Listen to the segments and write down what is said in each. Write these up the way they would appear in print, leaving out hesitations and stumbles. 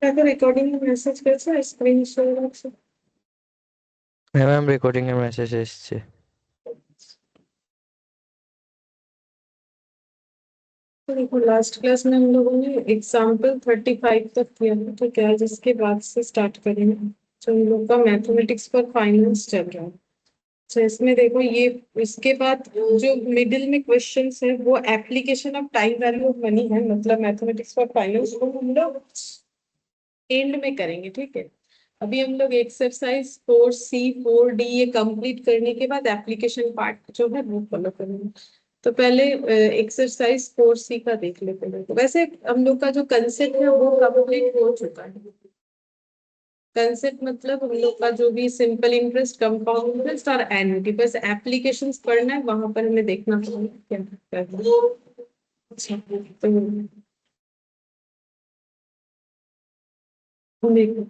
তাকে recording message করেছে screen share আছে। হ্যাঁ ম্যাম, রেকর্ডিং এর মেসেজ এসছে। तो देखो लास्ट क्लास में हम लोगों ने एग्जाम्पल 35 तक किया था, ठीक है। आज इसके बाद से स्टार्ट करेंगे जो हम लोग का मैथमेटिक्स पर फाइनेंस चल रहा है। तो इसमें देखो ये इसके बाद जो मिडिल में क्वेश्चंस है वो application of time value of money है, मतलब मैथमेटिक्स फॉर फाइनेंस को हम लोग एंड में करेंगे, ठीक है। अभी हम लोग एक्सरसाइज 4C 4D ये कंप्लीट करने के बाद एप्लीकेशन पार्ट जो है वो फॉलो करेंगे। तो पहले एक्सरसाइज 4C का देख लेते हैं। तो वैसे हम लोग का जो कंसेप्ट है वो कंप्लीट हो चुका है। कंसेप्ट मतलब हम लोग का जो भी सिंपल इंटरेस्ट, कंपाउंड इंटरेस्ट और एन्युटी, बस एप्लीकेशंस पढ़ना है, वहां पर हमें देखना पड़ेगा क्या करना है। अच्छा, तो देखो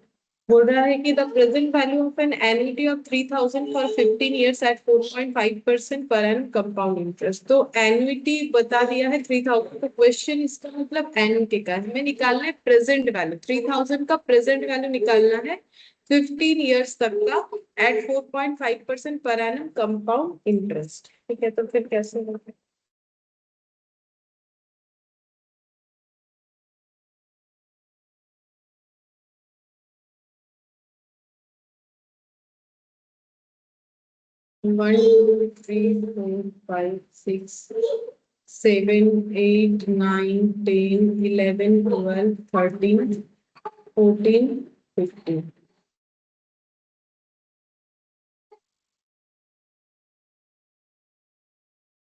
बोल रहा है कि the present value of an annuity of 3000 for 15 years at 4.5% per annum compound interest. तो एन्युटी बता दिया है 3000। तो क्वेश्चन इसका मतलब एन्युटी का है, हमें निकालना है प्रेजेंट वैल्यू, 3000 का प्रेजेंट वैल्यू निकालना है 15 ईयर्स तक का eight 4.5% per annum compound interest, ठीक है। तो फिर कैसे होगा? 1 2 3 4 5 6 7 8 9 10 11 12 13 14 15।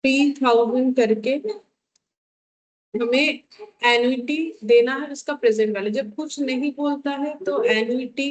3000 करके हमें एन्युटी देना है, उसका प्रेजेंट वैल्यू। जब कुछ नहीं बोलता है तो एन्युटी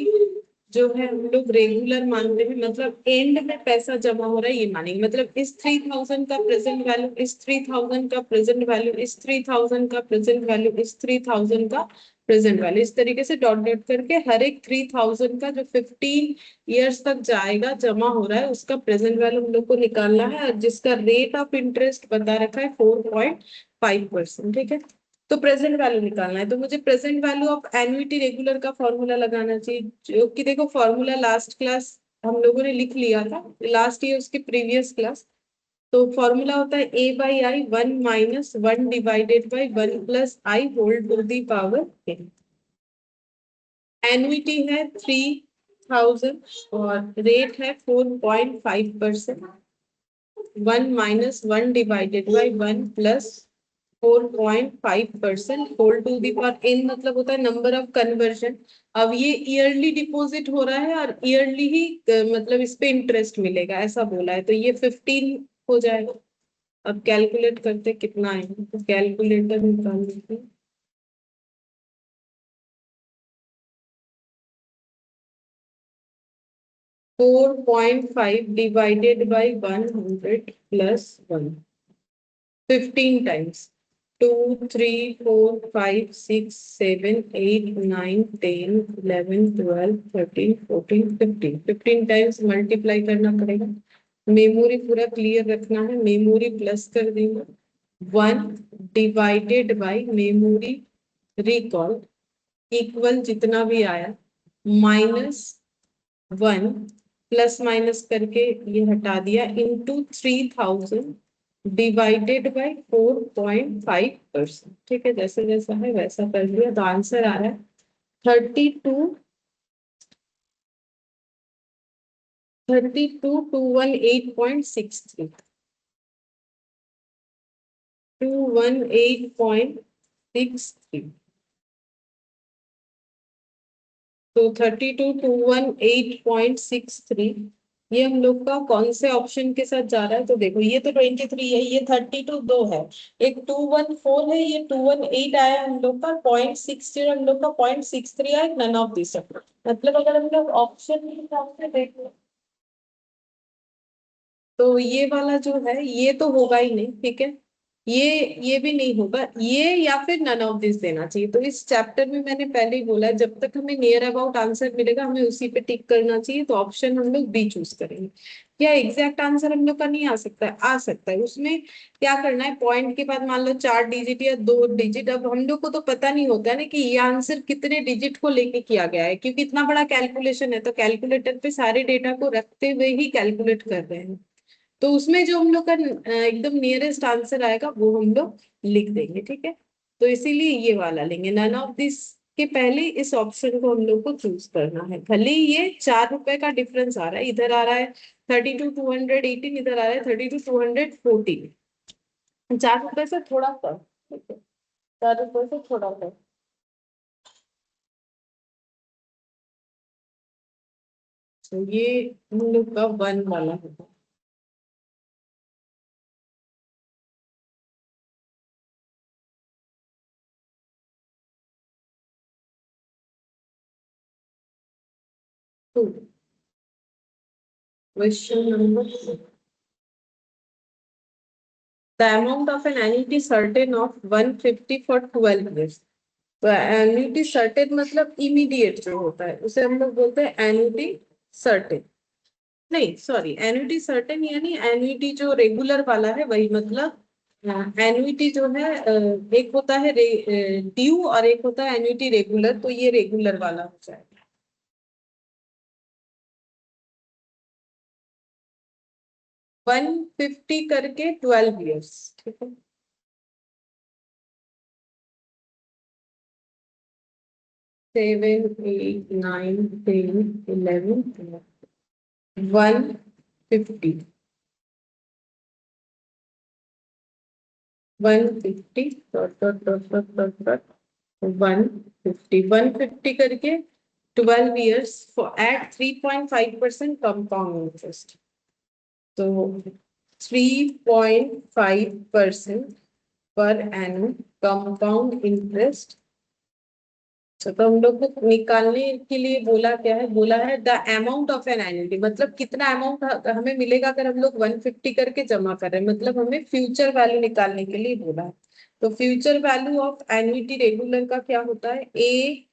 जो है हम लोग रेगुलर मानते हैं, मतलब एंड में पैसा जमा हो रहा है ये मानेंगे। मतलब इस 3000 का प्रेजेंट वैल्यू, इस 3000 का प्रेजेंट वैल्यू, इस 3000 का प्रेजेंट वैल्यू, इस 3000 का प्रेजेंट वैल्यू, इस तरीके से डॉट डॉट करके हर एक 3000 का जो 15 ईयर्स तक जाएगा जमा हो रहा है उसका प्रेजेंट वैल्यू हम लोग को निकालना है, और जिसका रेट ऑफ इंटरेस्ट बता रखा है 4.5%, ठीक है। तो प्रेजेंट वैल्यू निकालना है, तो मुझे present value of annuity regular का फॉर्मूला लगाना चाहिए, जो कि देखो फॉर्मूला लास्ट क्लास हम लोगों ने लिख लिया था, लास्ट ईयर उसके प्रीवियस क्लास। तो फॉर्मूला होता है A/I 1 - 1 divided by 1 + I whole to the power n। Annuity है 3000 और रेट है 4.5%। 1 - 1 divided by 1 + 4.5% whole to the power n, मतलब होता है नंबर ऑफ कन्वर्जन। अब ये ईयरली डिपॉजिट हो रहा है और ईयरली ही मतलब इस पे इंटरेस्ट मिलेगा ऐसा बोला है, तो ये 15 हो जाएगा। अब कैलकुलेट करते कितना आएगा, तो कैलकुलेटर निकाल लेते हैं। 4.5 divided by 100 + 1, 15 times. 2 3 4 5 6 7 8 9 10 11 12 13 14 15, 15 times multiply करना पड़ेगा। मेमोरी पूरा क्लियर रखना है, मेमोरी प्लस कर देंगे 1 divided by memory recall equal जितना भी आया -1, प्लस माइनस करके ये हटा दिया इंटू 3000 डिवाइडेड बाई 4.5%, ठीक है। जैसे जैसा है वैसा कर लिया, तो आंसर आ रहा है 32,218.63। 218.63। तो 32,218.63 ये हम लोग का कौन से ऑप्शन के साथ जा रहा है? तो देखो ये तो 23 है, ये 32 दो है, एक 214 है, ये 218 आया हम लोग का 0.60, हम लोग का 0.63 आया, नन ऑफ दिस। मतलब अगर हम लोग ऑप्शन के हिसाब से देखें तो ये वाला जो है ये तो होगा ही नहीं, ठीक है। ये भी नहीं होगा, ये या फिर नन ऑफ दिस देना चाहिए। तो इस चैप्टर में मैंने पहले ही बोला, जब तक हमें नियर अबाउट आंसर मिलेगा हमें उसी पे टिक करना चाहिए। तो ऑप्शन हम लोग बी चूज करेंगे। क्या एग्जैक्ट आंसर हम लोग का नहीं आ सकता है? आ सकता है। उसमें क्या करना है, पॉइंट के बाद मान लो 4 डिजिट या 2 डिजिट। अब हम लोग को तो पता नहीं होता है ना कि ये आंसर कितने डिजिट को लेके किया गया है, क्योंकि इतना बड़ा कैलकुलेशन है, तो कैलकुलेटर पे सारे डेटा को रखते हुए ही कैलकुलेट कर रहे हैं। तो उसमें जो हम लोग का एकदम नियरेस्ट आंसर आएगा वो हम लोग लिख देंगे, ठीक है। तो इसीलिए ये वाला लेंगे, नन ऑफ दिस के पहले इस ऑप्शन को हम लोग को चूज करना है। भले ही ये 4 रुपए का डिफरेंस आ रहा है, इधर आ रहा है 32,218, इधर आ रहा है 32,214। 4 रुपए से थोड़ा कम, ठीक है, 4 रुपए से थोड़ा कम। तो ये हम लोग का 1 वाला होगा। Question number, the amount of an annuity certain of 150 for 12 years। तो एन्युटी सर्टेन मतलब इमीडिएट जो होता है उसे हम लोग बोलते हैं एन्युटी सर्टेन। नहीं सॉरी, एन्युटी सर्टेन यानी एन्युटी जो रेगुलर वाला है वही, मतलब एन्युटी जो है एक होता है ड्यू और एक होता है एन्युटी रेगुलर, तो ये रेगुलर वाला हो जाएगा। 150 करके 12 years, ठीक है। 7, 8, 9, 10, 11, 150, 150 dot dot dot dot dot dot 150 करके 12 years for at 3.5% compound interest। तो 3.5% पर एनम कंपाउंड इंटरेस्ट। तो हम लोग को निकालने के लिए बोला क्या है, बोला है the amount of an annuity, मतलब कितना अमाउंट हमें मिलेगा अगर हम लोग 150 करके जमा कर रहे हैं, मतलब हमें फ्यूचर वैल्यू निकालने के लिए बोला है। तो future value of annuity regular का क्या होता है, a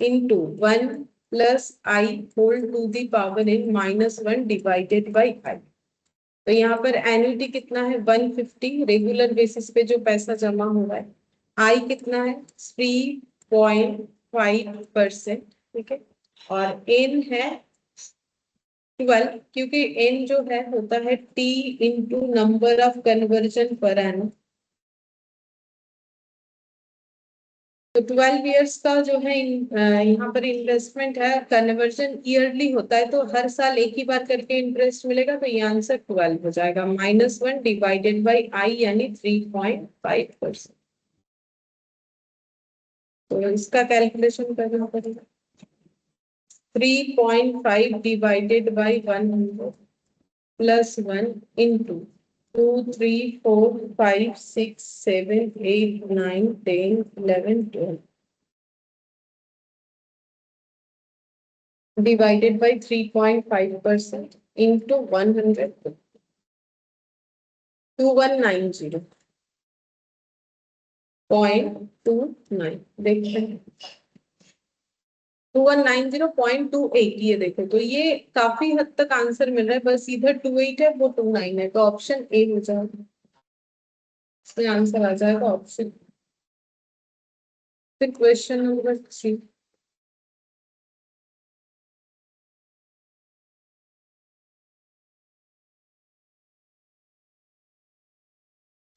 into 1 plus i whole to the power n -1 divided by i. तो यहाँ पर एन्युटी कितना है 150, रेगुलर बेसिस पे जो पैसा जमा हुआ है। आई कितना है 3.5%, ठीक है। और एन है 12, क्योंकि एन जो है होता है t into number of conversion per annum. तो 12 years का जो है यहाँ पर इन्वेस्टमेंट है, कन्वर्जन ईयरली होता है, तो हर साल एक ही बार करके इंटरेस्ट मिलेगा। तो ये आंसर 12 हो जाएगा, -1 डिवाइडेड बाई आई यानी 3.5%। तो इसका कैलकुलेशन करना पड़ेगा, 3.5 divided by 100 plus 1 into 2, 3, 4, 5, 6, 7, 8, 9, 10, 11, 12 divided by 3.5% into 100, 2190.29 देखते हैं, 2190.28, ये देखो। तो ये काफी हद तक आंसर मिल रहा है, बस इधर 28 है वो 29 है, तो ऑप्शन ए हो जाएगा, इसमें आंसर आ जाएगा ऑप्शन। फिर क्वेश्चन नंबर 3।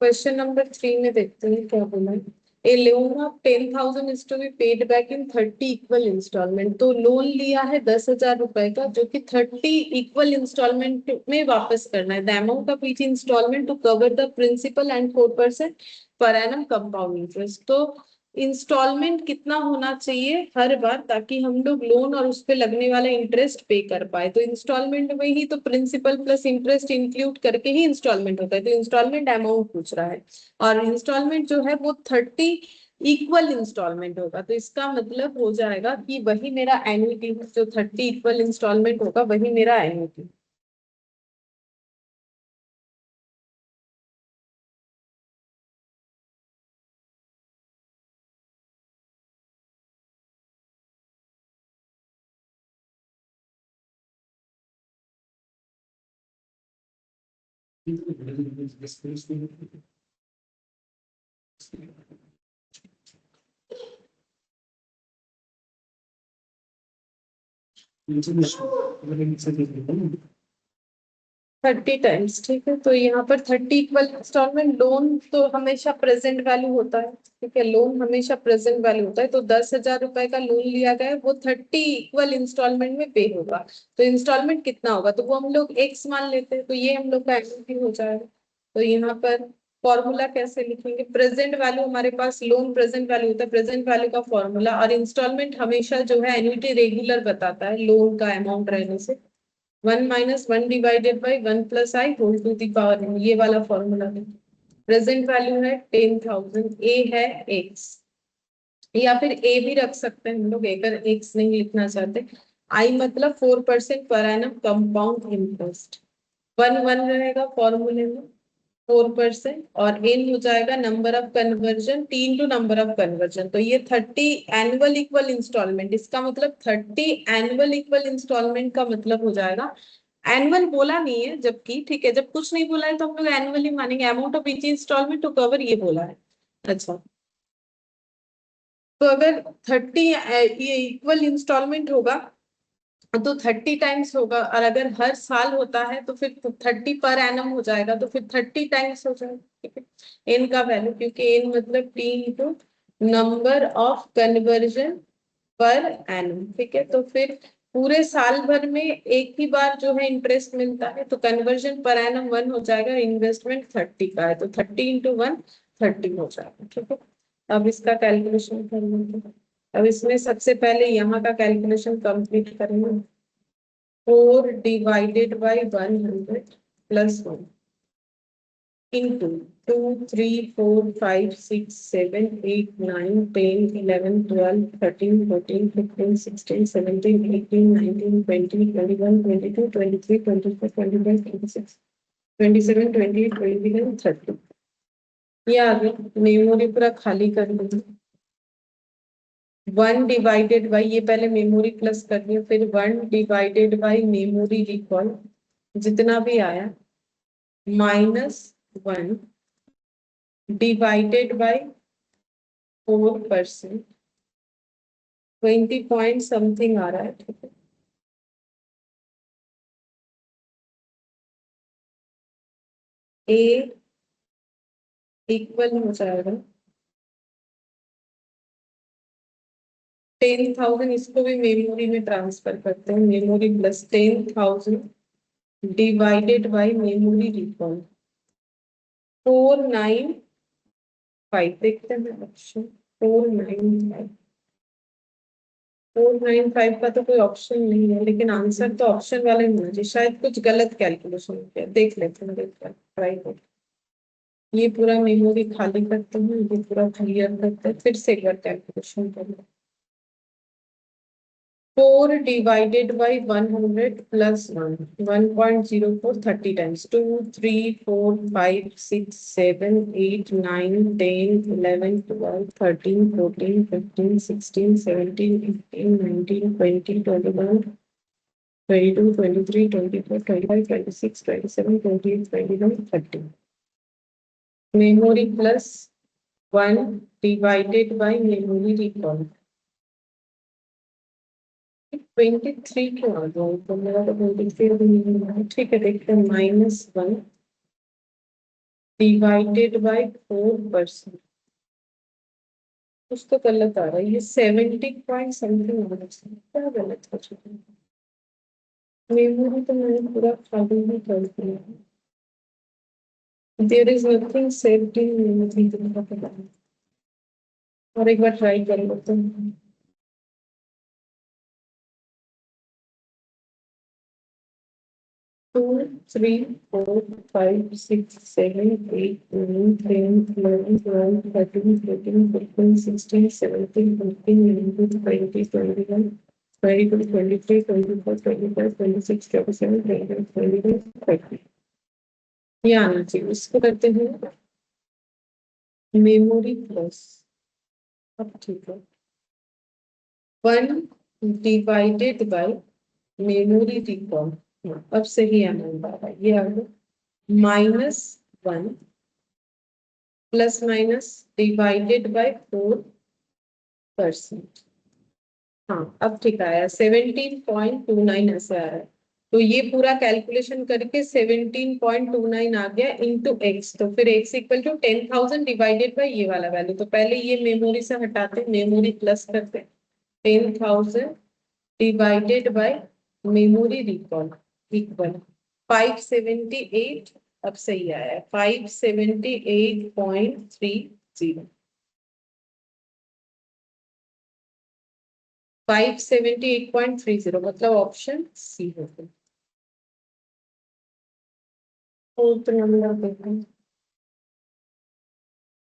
क्वेश्चन नंबर 3 में देखते हैं क्या बोला है। A loan of 10,000 is to be paid back in 30 equal installment. तो लोन लिया है 10,000 रुपए का, जो कि 30 इक्वल इंस्टॉलमेंट में वापस करना है। The amount of each instalment to cover the principal and 4% per annum compound interest. तो इंस्टॉलमेंट कितना होना चाहिए हर बार, ताकि हम लोग लोन और उस पे लगने वाला इंटरेस्ट पे कर पाए। तो इंस्टॉलमेंट में ही तो प्रिंसिपल प्लस इंटरेस्ट इंक्लूड करके ही इंस्टॉलमेंट होता है, तो इंस्टॉलमेंट अमाउंट पूछ रहा है। और इंस्टॉलमेंट जो है वो 30 इक्वल इंस्टॉलमेंट होगा। तो इसका मतलब हो जाएगा कि वही मेरा एन्युटी, जो 30 इक्वल इंस्टॉलमेंट होगा वही मेरा एन्युटी। 30 टाइम्स, ठीक है। तो यहाँ पर 30 इक्वल इंस्टॉलमेंट। लोन तो हमेशा प्रेजेंट वैल्यू होता है, ठीक है, लोन हमेशा प्रेजेंट वैल्यू होता है। तो 10,000 रुपए का लोन लिया गया है, वो 30 इक्वल इंस्टॉलमेंट में पे होगा। तो इंस्टॉलमेंट कितना होगा, तो वो हम लोग एक्स मान लेते हैं, तो ये हम लोग का एनुअटी हो जाएगा। तो यहाँ पर फॉर्मूला कैसे लिखेंगे, प्रेजेंट वैल्यू हमारे पास, लोन प्रेजेंट वैल्यू होता है, प्रेजेंट वैल्यू का फॉर्मूला, और इंस्टॉलमेंट हमेशा जो है एन्युटी रेगुलर बताता है लोन का अमाउंट रहने से। 1 - 1 divided by 1 + I whole to the power n, ये वाला फॉर्मूला है। प्रेजेंट वैल्यू है 10,000, ए है एक्स, या फिर ए भी रख सकते हैं हम लोग अगर एक्स नहीं लिखना चाहते। आई मतलब 4% पर एनम कंपाउंड इंटरेस्ट। 1 रहेगा फॉर्मूले में 4%, और एन हो जाएगा number of conversion, 3 to number of conversion. तो ये 30 एनुअल इक्वल इंस्टॉलमेंट, इसका मतलब 30 एनुअल इक्वल इंस्टॉलमेंट का मतलब हो जाएगा। एनुअल बोला नहीं है जबकि, ठीक है, जब कुछ नहीं बोला है तो हम लोग एनुअली मानेंगे। Amount of each instalment to cover, ये बोला है। अच्छा, तो अगर 30 ये इक्वल इंस्टॉलमेंट होगा तो 30 टाइम्स होगा, और अगर हर साल होता है तो फिर 30 पर एनम हो जाएगा, तो फिर 30 टाइम्स हो जाएगा, ठीक है। एन का वैल्यू, क्योंकि एन मतलब T into number of conversion per annum, ठीक है। तो फिर पूरे साल भर में एक ही बार जो है इंटरेस्ट मिलता है, तो कन्वर्जन पर एनम 1 हो जाएगा, इन्वेस्टमेंट 30 का है, तो 30 × 1 30 हो जाएगा, ठीक है। अब इसका कैलकुलेशन कर लेंगे। अब इसमें सबसे पहले यहाँ का कैलकुलेशन कंप्लीट करेंगे। 4 डिवाइडेड बाई 100 प्लस 1 into 2, 3, 4, 5, 6, 7, 8, 9, 10, 11, 12, 13, 14, 15, 16, 17, 18, 19, 20, 21, 22, 23, 24, 25, 26, 27, 28, 29, 30। ये आ गया, मेमोरी पूरा खाली कर दूंगी। 1 डिवाइडेड बाई, ये पहले मेमोरी प्लस कर दिया, फिर 1 डिवाइडेड बाई मेमोरी रिकॉल जितना भी आया, -1 डिवाइडेड बाई 4%, 20 पॉइंट समथिंग आ रहा है, ठीक है। ए इक्वल हो जाएगा 10,000, इसको भी मेमोरी में ट्रांसफर करते हैं, memory plus 10,000 divided by memory recall 495, देखते हैं ऑप्शन 495। 495 का तो कोई ऑप्शन नहीं है, लेकिन आंसर तो ऑप्शन वाले में मुझे शायद कुछ गलत कैलकुलेशन किया, देख लेते हैं, देखते हैं, ट्राई करते हैं। ये पूरा मेमोरी खाली करते हैं, ये पूरा क्लियर करते हैं, फिर से एक बार कैलकुलेशन करें। 4 divided by 100 plus 1, 1.04, 30 times, 2, 3, 4, 5, 6, 7, 8, 9, 10, 11, 12, 13, 14, 15, 16, 17, 18, 19, 20, 21, 22, 23, 24, 25, 26, 27, 28, 29, 30। Memory plus 1 divided by memory recall 23 क्यों आ गया, तो मेरा तो 23 भी नहीं है, ठीक है, देखते हैं। -1 डिवाइडेड बाई 4%, कुछ तो गलत आ रहा है, ये 70 पॉइंट समथिंग होना चाहिए, क्या गलत हो चुका है। मेमोरी तो मैंने पूरा खाली ही कर दिया है, there is nothing saved in memory, तो मुझे पता नहीं। और एक बार ट्राई कर लेते हैं। 2, 3, 4, 5, 6, 7, 8, 9, 10, 11, 12, 13, 14, 15, 16, 17, 18, 19, 20, 21, 22, 23, 24, 25, 26, 27, 28, 29, 30। ये आना चाहिए, इसको करते हैं मेमोरी प्लस। अब ठीक है, 1 डिवाइडेड बाई मेमोरी रिकॉल, अब सही आना है, ये आ गया। -1 प्लस माइनस डिवाइडेड बाय 4%। हाँ अब ठीक आया, 17.29 ऐसे आया है। तो ये पूरा कैलकुलेशन करके 17.29 आ गया इंटू एक्स। तो फिर x equal to 10,000 divided by ये वाला वैल्यू। तो पहले ये मेमोरी से हटाते, मेमोरी प्लस करते, 10,000 divided bye memory recall equal 578। अब सही आया 578.30। 578.30 मतलब ऑप्शन सी होगा। फोर्थ नंबर देखो,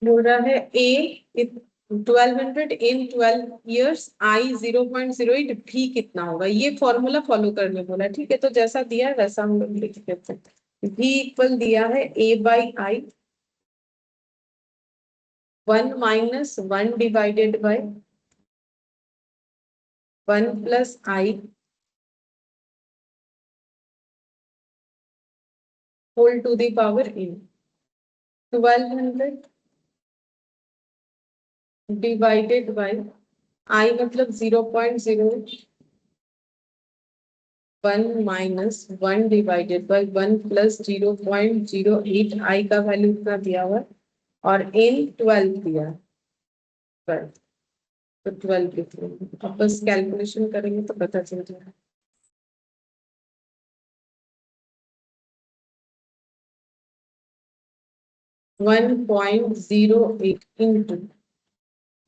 बोल रहा है ए 1200 इन 12 years, आई 0.08, भी कितना होगा। ये फॉर्मूला फॉलो करने बोला, ठीक है। तो जैसा दिया है वैसा हम लोग लिख लेते हैं। भी इक्वल दिया है a by i, 1 - 1 divided by 1 plus i whole to the power n 1200 divided by i मतलब 0.0, 1 - 1 डिवाइडेड बाय 1 प्लस 0.08, आई का वैल्यू इतना दिया हुआ है और एन 12 दिया है। 12, तो 12 लिख लेंगे। अब बस कैलकुलेशन करेंगे तो पता चल जाएगा। 1.08 into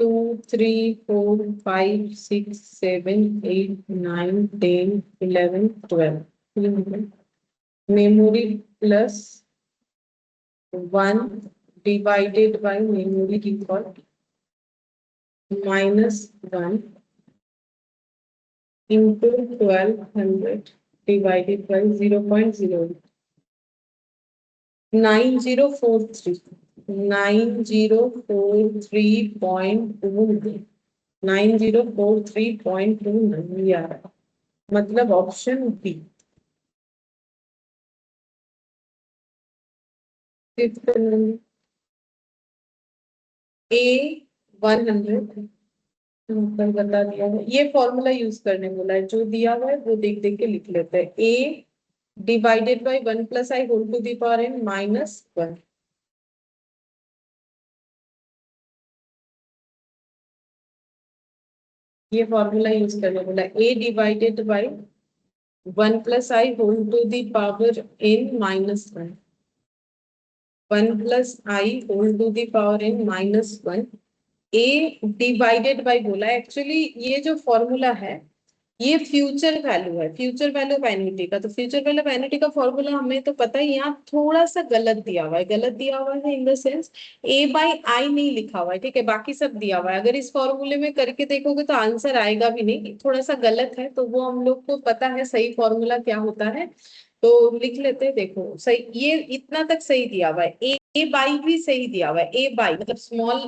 2 3 4 5 6 7 8 9 10 11 12 memory plus 1 divided bye memory recall -1 into 1200 divided by 0.0, 9043, 9043.2, 9043.29 आ रहा है, मतलब ऑप्शन बी। ए 100 ऊपर बता दिया है, ये फॉर्मूला यूज करने बोला है, जो दिया हुआ है वो देख देख के लिख लेते हैं। A divided by 1 plus i whole to the power n -1, ये फॉर्मूला यूज करने बोला। A divided by 1 plus i whole to the power n -1, 1 plus i whole to the power n -1। A divided by बोला, actually ये जो formula है ये future value है, future value of annuity का। तो फ्यूचर वैल्यू ऑफ एन्युटी का फॉर्मूला हमें तो पता ही, यहाँ थोड़ा सा गलत दिया हुआ है। गलत दिया हुआ है in the sense A by आई नहीं लिखा हुआ है, ठीक है, बाकी सब दिया हुआ है। अगर इस फॉर्मूले में करके देखोगे तो आंसर आएगा भी नहीं, थोड़ा सा गलत है। तो वो हम लोग को पता है सही फॉर्मूला क्या होता है, तो लिख लेते हैं। देखो सही, ये इतना तक सही दिया हुआ है। ए बाई भी सही दिया हुआ है, ए बाई मतलब स्मॉल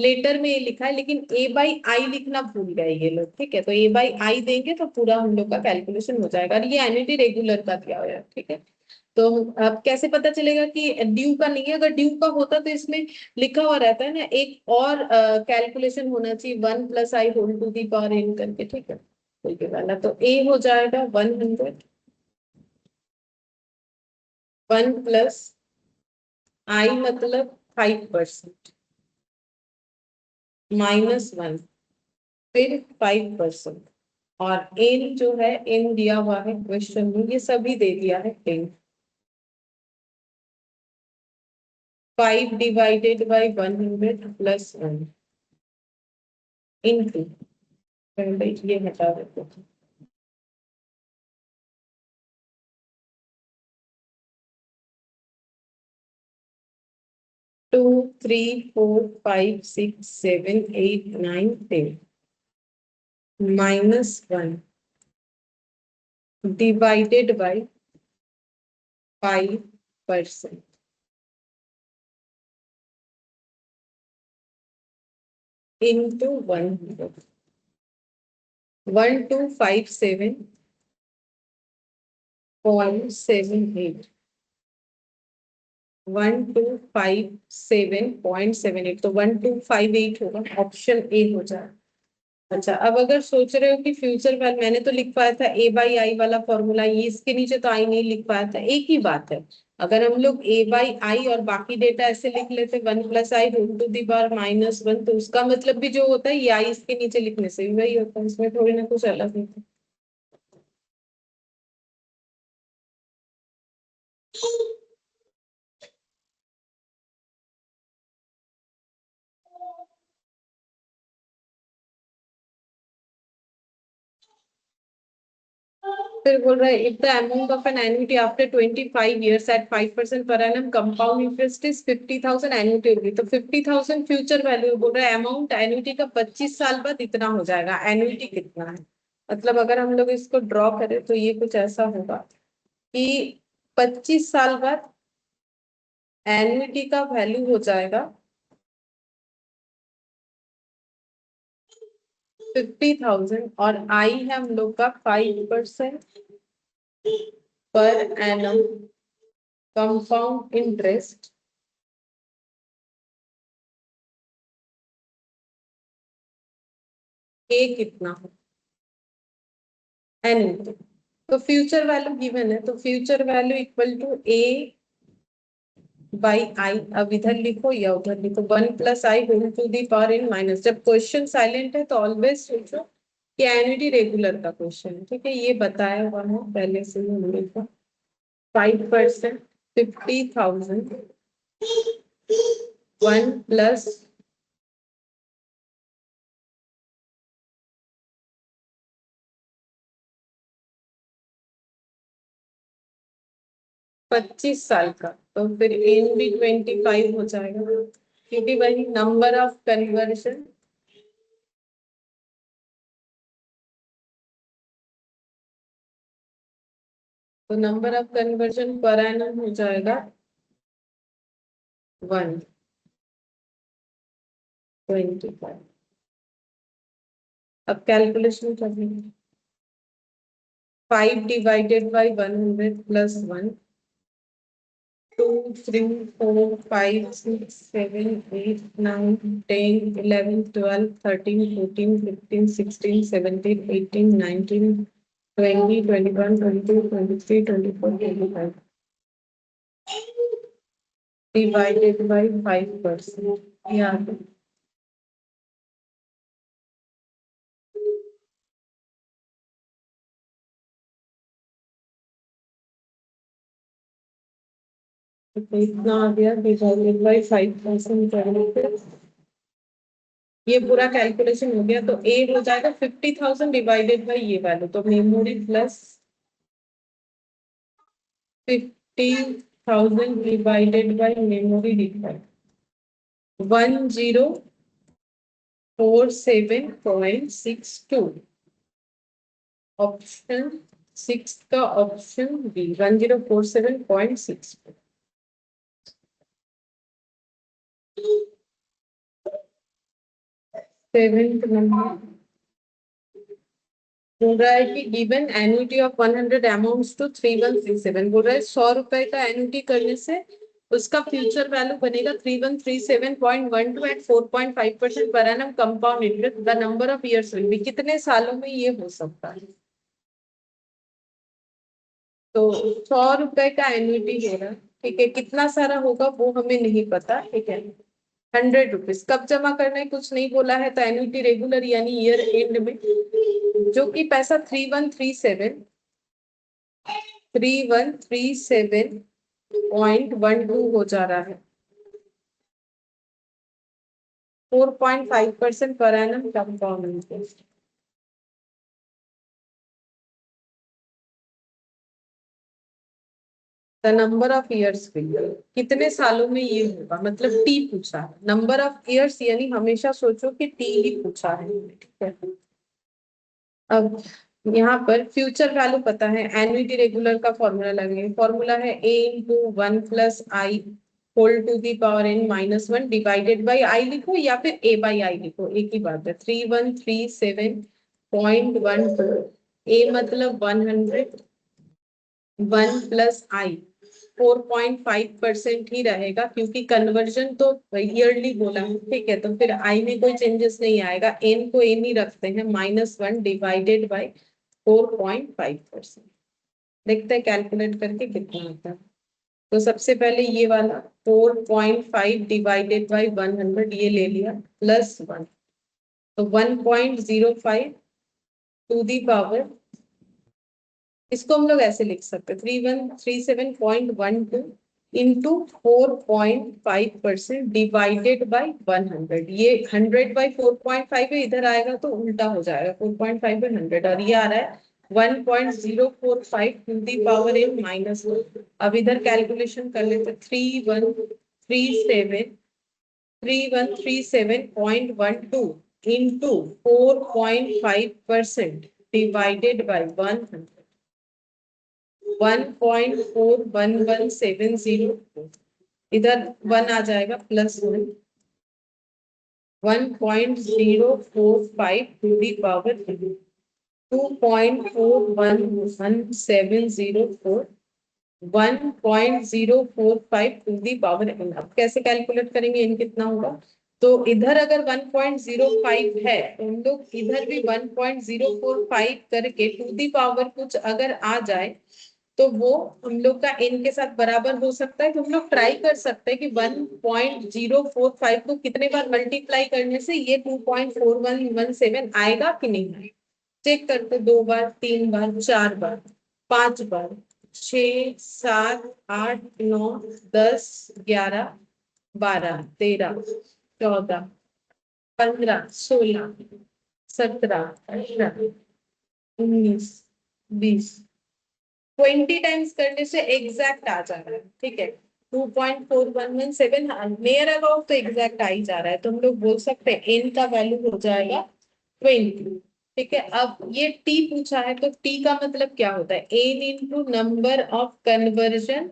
लेटर में ये लिखा है, लेकिन ए बाई आई लिखना भूल गए ये लोग, ठीक है। तो ए बाई आई देंगे तो पूरा हम लोग का कैलकुलेशन हो जाएगा। और ये एन्युटी रेगुलर का दिया हुआ है, ठीक है। तो अब कैसे पता चलेगा कि ड्यू का नहीं है। अगर ड्यू का होता तो इसमें लिखा हुआ रहता है ना, एक और कैलकुलेशन होना चाहिए, 1 plus i whole to the power n करके, ठीक है। तो ये वाला तो ए हो जाएगा 100, 1 प्लस आई मतलब 5%, -1 फिर 5%, और एन जो है एन दिया हुआ है क्वेश्चन में, ये सभी दे दिया है 10। 5 डिवाइडेड बाई 100 प्लस 1 इंटू, पहले ये हटा देते हैं, 2 3 4 5 6 7 8 9 10 -1 डिवाइडेड बाई 5% इंटू 100, 1257.78। 1257.78, तो 1258 होगा, ऑप्शन ए हो जाए। अच्छा, अब अगर सोच रहे हो कि फ्यूचर वैल्यू, मैंने तो लिख पाया था ए बाई आई वाला फॉर्मूला, ये इसके नीचे तो आई नहीं लिख पाया था, एक ही बात है। अगर हम लोग ए बाई आई और बाकी डेटा ऐसे लिख लेते 1 + i root to the power -1, तो उसका मतलब भी जो होता है ये आई इसके नीचे लिखने से भी वही होता है, इसमें थोड़ी ना कुछ अलग होता है। फिर बोल रहा है if the amount of an annuity after 25 years at 5% पर annum compound interest is 50,000, annuity होगी तो 50,000 फ्यूचर वैल्यू, बोल रहा है अमाउंट एन्युटी का 25 साल बाद इतना हो जाएगा, एन्युटी कितना है। मतलब अगर हम लोग इसको ड्रॉ करें तो ये कुछ ऐसा होगा कि 25 साल बाद एन्युटी का वैल्यू हो जाएगा 50,000, और आई है हम लोग का 5% पर एनम कंपाउंड इंटरेस्ट, ए कितना हो एन्युटी। तो फ्यूचर वैल्यू गिवन है, तो future value equal to a by i, अब इधर लिखो या उधर लिखो, 1 + i whole to the power n minus, जब क्वेश्चन साइलेंट है तो ऑलवेज सोचो कि एन्युटी रेगुलर का क्वेश्चन है, ठीक है, ये बताया हुआ है पहले से ही हम लोग को। 5%, 50,000, 1 + 25 साल का, तो फिर एन भी 25 हो जाएगा, क्योंकि वही नंबर ऑफ कन्वर्शन, तो number of conversion per annum हो जाएगा 125। अब कैलकुलेशन कर लेंगे। 5 डिवाइडेड बाई 100 + 1, 2 3 4 5 6 7 8 9 10 11 12 13 14 15 16 17 18 19 20 21 22 23 24 25 डिवाइडेड बाई 5%, याद है। तो इतना आ गया, डिवाइडेड बाई 5% करने पे ये पूरा कैलकुलेशन हो गया, तो ए हो जाएगा 50,000 डिवाइडेड बाई ये वैल्यू, तो memory plus 50,000 divided by memory divide 1047.62, option 6 का ऑप्शन बी 1047.62। सेवेंथ नंबर बोल रहा है कि given annuity of 100 amounts to 3137, बोल रहा है 100 रुपए का एन्युटी करने से उसका फ्यूचर वैल्यू बनेगा 3137.12 at 4.5% per annum compound interest, the number of years will be, कितने सालों में ये हो सकता है। तो 100 रुपए का एन्युटी हो रहा है, ठीक है, कितना सारा होगा वो हमें नहीं पता, ठीक है। 100 रुपीज कब जमा करना है कुछ नहीं बोला है, तो एन्युटी रेगुलर यानी ईयर एंड में, जो कि पैसा 3137.12 हो जा रहा है, 4.5% per annum compound interest. The number of years कितने सालों में ये होगा, मतलब टी पूछा है, नंबर ऑफ इयर्स यानी हमेशा सोचो कि टी ही पूछा है, ठीक है। अब यहाँ पर फ्यूचर वैल्यू पता है, एन्युटी रेगुलर का फॉर्मूला लगेगा, फॉर्मूला है a into 1 + i whole to the power n-1 divided by i लिखो या फिर ए बाई आई लिखो, एक ही बात है। 3137.12, ए मतलब 100, 1 प्लस आई 4.5% ही रहेगा, क्योंकि कन्वर्जन तो ईयरली बोला है, ठीक है। तो फिर आई में कोई चेंजेस नहीं आएगा, एन को एन ही रखते हैं, -1 डिवाइडेड बाई 4.5%। देखते हैं कैलकुलेट करके कितना आता है। तो सबसे पहले ये वाला 4.5 डिवाइडेड बाई 100 ये ले लिया, +1, तो 1.05 टू दी पावर, इसको हम लोग ऐसे लिख सकते 3137.12 इंटू 4.5% डिवाइडेड बाई 100। ये 100/4.5 है, इधर आएगा तो उल्टा हो जाएगा, 4.5/100, और ये आ रहा है 1.045 टू दी पावर n -1। अब इधर कैलकुलेशन कर लेते, 3137.12 इंटू 4.5% डिवाइडेड बाई 100, 1.41170, इधर 1 आ जाएगा, +1, 1.045 to the power 2.41170, 1.045 to the power n। अब कैसे कैलकुलेट करेंगे, इन कितना होगा? तो इधर अगर 1.05 है तो हम लोग इधर भी 1.045 करके टू दी पावर कुछ अगर आ जाए तो वो हम लोग का n के साथ बराबर हो सकता है। तो हम लोग ट्राई कर सकते हैं कि 1.045 को कितने बार मल्टीप्लाई करने से ये 2.4117 आएगा कि नहीं आएगा। चेक करते, 2 बार, 3 बार, 4 बार, 5 बार, 6, 7, 8, 9, 10, 11, 12, 13, 14, 15, 16, 17, 18, 19, 20, 20 टाइम्स करने से एग्जैक्ट आ जा रहा है, ठीक है। 2.4117 नियर अबाउट तो एग्जैक्ट आ ही जा रहा है, तो हम लोग बोल सकते हैं एन का वैल्यू हो जाएगा 20, ठीक है। अब ये टी पूछा है, तो टी का मतलब क्या होता है? N into number of conversion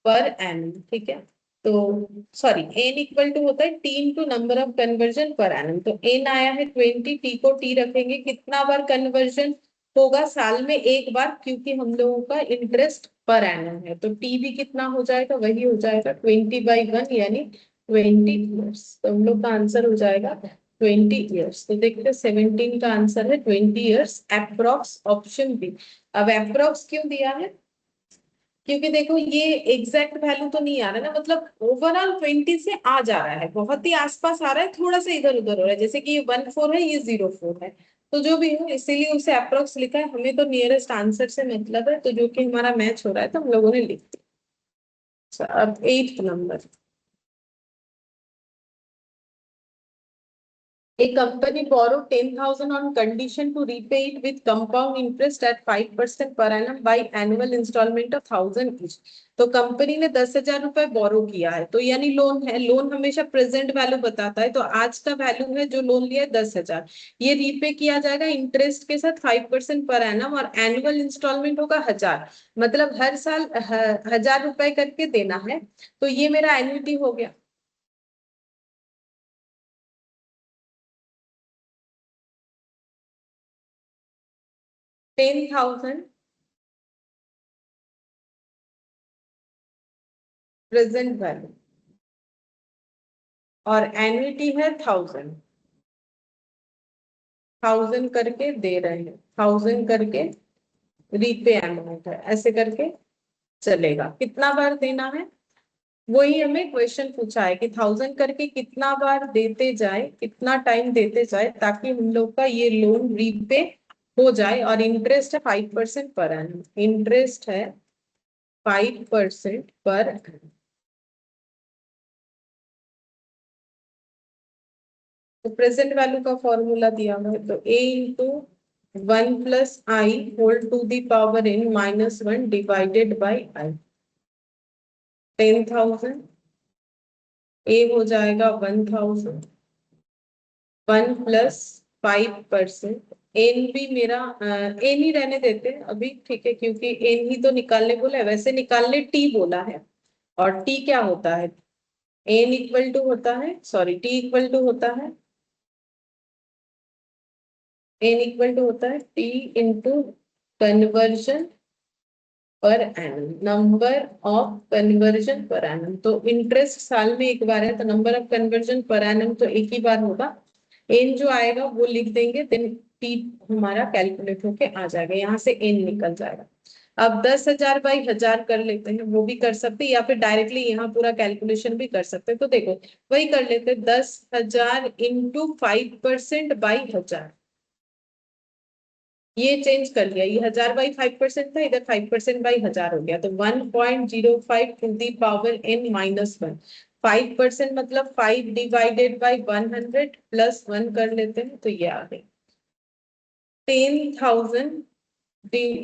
per annum, ठीक है। तो सॉरी, एन इक्वल टू होता है t into number of conversion per annum. तो एन आया है 20, टी को टी रखेंगे, कितना बार कन्वर्जन होगा? साल में एक बार, क्योंकि हम लोगों का इंटरेस्ट पर एनम है। तो टी भी कितना हो जाएगा? वही हो जाएगा 20/1 यानी 20 ईयर्स। तो हम लोग का आंसर हो जाएगा 20 ईयर्स। तो देखते 17 का आंसर है 20 ईयर्स अप्रोक्स, ऑप्शन बी। अब अप्रोक्स क्यों दिया है? क्योंकि देखो ये एग्जैक्ट वैल्यू तो नहीं आ रहा ना, मतलब ओवरऑल 20 से आ जा रहा है, बहुत ही आसपास आ रहा है, थोड़ा सा इधर उधर हो रहा है, जैसे कि ये 14 है, ये 04 है। तो जो भी हो, इसीलिए उसे अप्रोक्स लिखा है। हमें तो नियरेस्ट आंसर से मतलब है, तो जो कि हमारा मैच हो रहा है तो हम लोगों ने लिख दिया। अच्छा, अब 8th number. A company borrowed 10,000 on condition to repay it with compound interest at 5% per annum by annual installment of 1,000 each। तो कंपनी ने 10,000 रुपए बोरो किया है, तो यानी लोन है। लोन हमेशा प्रेजेंट वैल्यू बताता है, तो आज का वैल्यू है जो लोन लिया है 10,000। ये रीपे किया जाएगा इंटरेस्ट के साथ 5% पर एनम, और एनुअल इंस्टॉलमेंट होगा 1,000, मतलब हर साल 1,000 रुपए करके देना है। तो ये मेरा एन्युटी हो गया। 10,000 प्रेजेंट वैल्यू, और एन्युटी है 1,000, 1,000 करके दे रहे हैं, 1,000 करके रीपे अमाउंट है, ऐसे करके चलेगा। कितना बार देना है वही हमें क्वेश्चन पूछा है, कि 1,000 करके कितना बार देते जाए, कितना टाइम देते जाए, ताकि हम लोग का ये लोन रीपे हो जाए। और इंटरेस्ट है 5% पर एनम, इंटरेस्ट है 5% पर annum। तो प्रेजेंट वैल्यू का फॉर्मूला दिया हुआ है, तो a into 1 + i whole to the power n -1 divided by i. 10,000, a हो जाएगा 1,000, 1 + 5%। एन भी मेरा एन ही रहने देते हैं अभी, ठीक है, क्योंकि एन ही तो निकालने बोला है, वैसे निकालने टी बोला है। और टी क्या होता है? एन इक्वल टू होता है, सॉरी, टी इक्वल टू होता है, एन इक्वल टू होता है t into conversion per annum, number of conversion per annum. तो इंटरेस्ट साल में एक बार है, तो number of conversion per annum तो एक ही बार होगा। एन जो आएगा वो लिख देंगे, देन टी हमारा कैलकुलेट होके आ जाएगा, यहाँ से एन निकल जाएगा। अब 10,000 बाई 1,000 कर लेते हैं, वो भी कर सकते हैं, या फिर डायरेक्टली यहाँ पूरा कैलकुलेशन भी कर सकते हैं। तो देखो वही कर लेते हैं, 10,000 इंटू 5% बाई 1,000। ये चेंज कर लिया, ये 1,000/5% था, इधर 5% बाई 1,000 हो गया, तो 1.05 to the power n minus 1। 5% मतलब 5 डिवाइडेड बाई 100 प्लस 1 कर लेते हैं, तो ये आ गई 10,000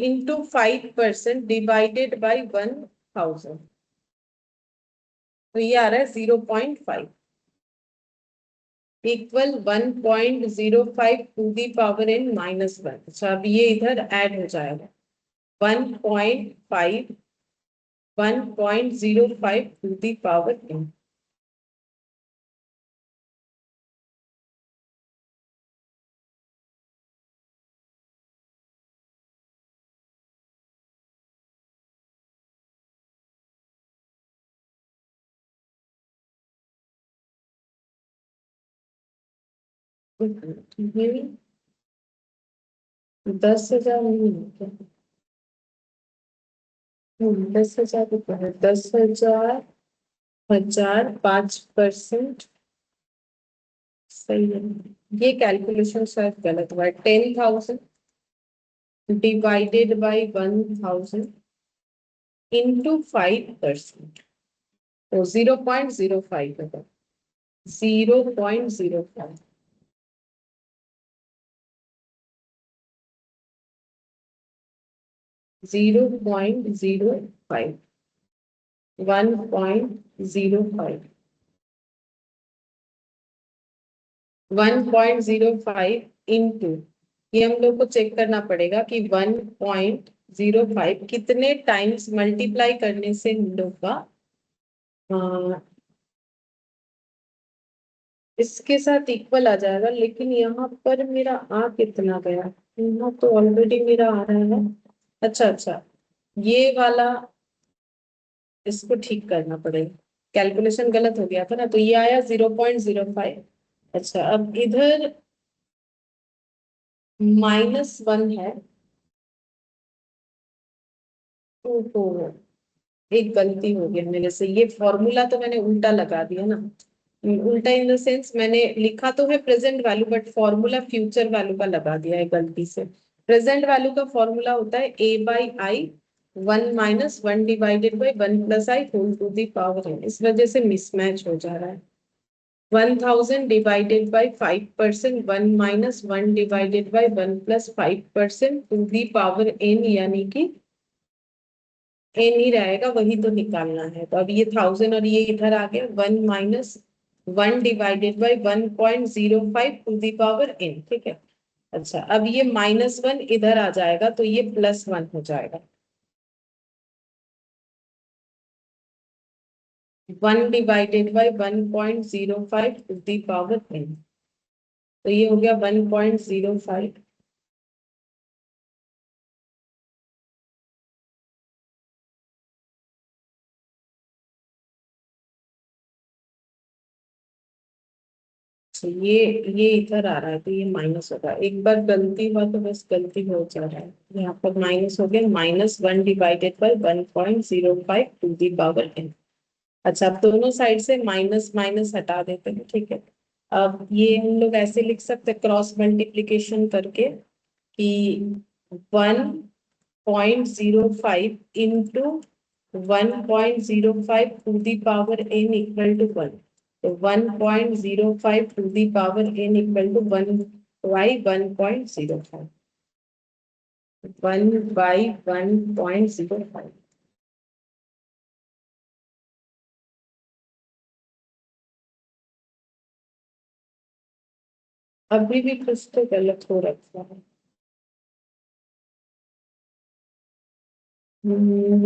इंटू 5% डिवाइडेड बाई 1,000, तो ये आ रहा है 0.5 equal 1.05 to the power n minus 1। अच्छा, अब ये इधर ऐड हो जाएगा, 1.5 1.05 to the power n। ये 10,000 नहीं है क्या? 10,000 रुपये है, 10,000 हजार 5%। सही है, ये कैलकुलेशन शायद गलत हुआ है। 10,000 डिवाइडेड बाई 1,000 इंटू 5%, तो 0.05 होगा, 0.05। 0.05, 1.05, 1.05 इंटू, ये हम लोग को चेक करना पड़ेगा कि 1.05 कितने टाइम्स मल्टीप्लाई करने से हम लोग का इसके साथ इक्वल आ जाएगा। लेकिन यहाँ पर मेरा आ कितना गया, यहाँ तो ऑलरेडी मेरा आ रहा है। अच्छा अच्छा, ये वाला इसको ठीक करना पड़ेगा, कैलकुलेशन गलत हो गया था ना, तो ये आया 0.05। अच्छा, अब इधर -1 है। ओहो, एक गलती हो गई मेरे से, ये फॉर्मूला तो मैंने उल्टा लगा दिया ना। उल्टा इन द सेंस, मैंने लिखा तो है present value, but formula future value का लगा दिया है गलती से। प्रेजेंट वैल्यू का फॉर्मूला होता है a/i 1 - 1 divided by 1 + i whole to the power n। इस वजह से मिसमैच हो जा रहा है। 1,000 divided by 5%, 1 - 1 divided by 1 + 5% to the power n, यानी कि एन ही रहेगा, वही तो निकालना है। तो अब ये 1,000 और ये इधर आ गया, 1 - 1 divided by 1.05 to the power n, ठीक है। अच्छा, अब ये -1 इधर आ जाएगा, तो ये +1 हो जाएगा। 1 divided by 1.05 to the power n, तो ये हो गया 1.05। ये इधर आ रहा है, तो ये माइनस होगा। एक बार गलती हुआ तो बस गलती हो जा रहा है, यहाँ पर माइनस हो गया, -1 divided by 1.05 to the power n। अच्छा, अब दोनों साइड से माइनस माइनस हटा देते हैं, ठीक है। अब ये हम लोग ऐसे लिख सकते हैं क्रॉस मल्टीप्लीकेशन करके कि 1.05 into 1.05 to the power n equal to 1। तो 1.05 to the power n equal to 1/1.05, 1/1.05। अभी भी कुछ तो गलत हो रखा है।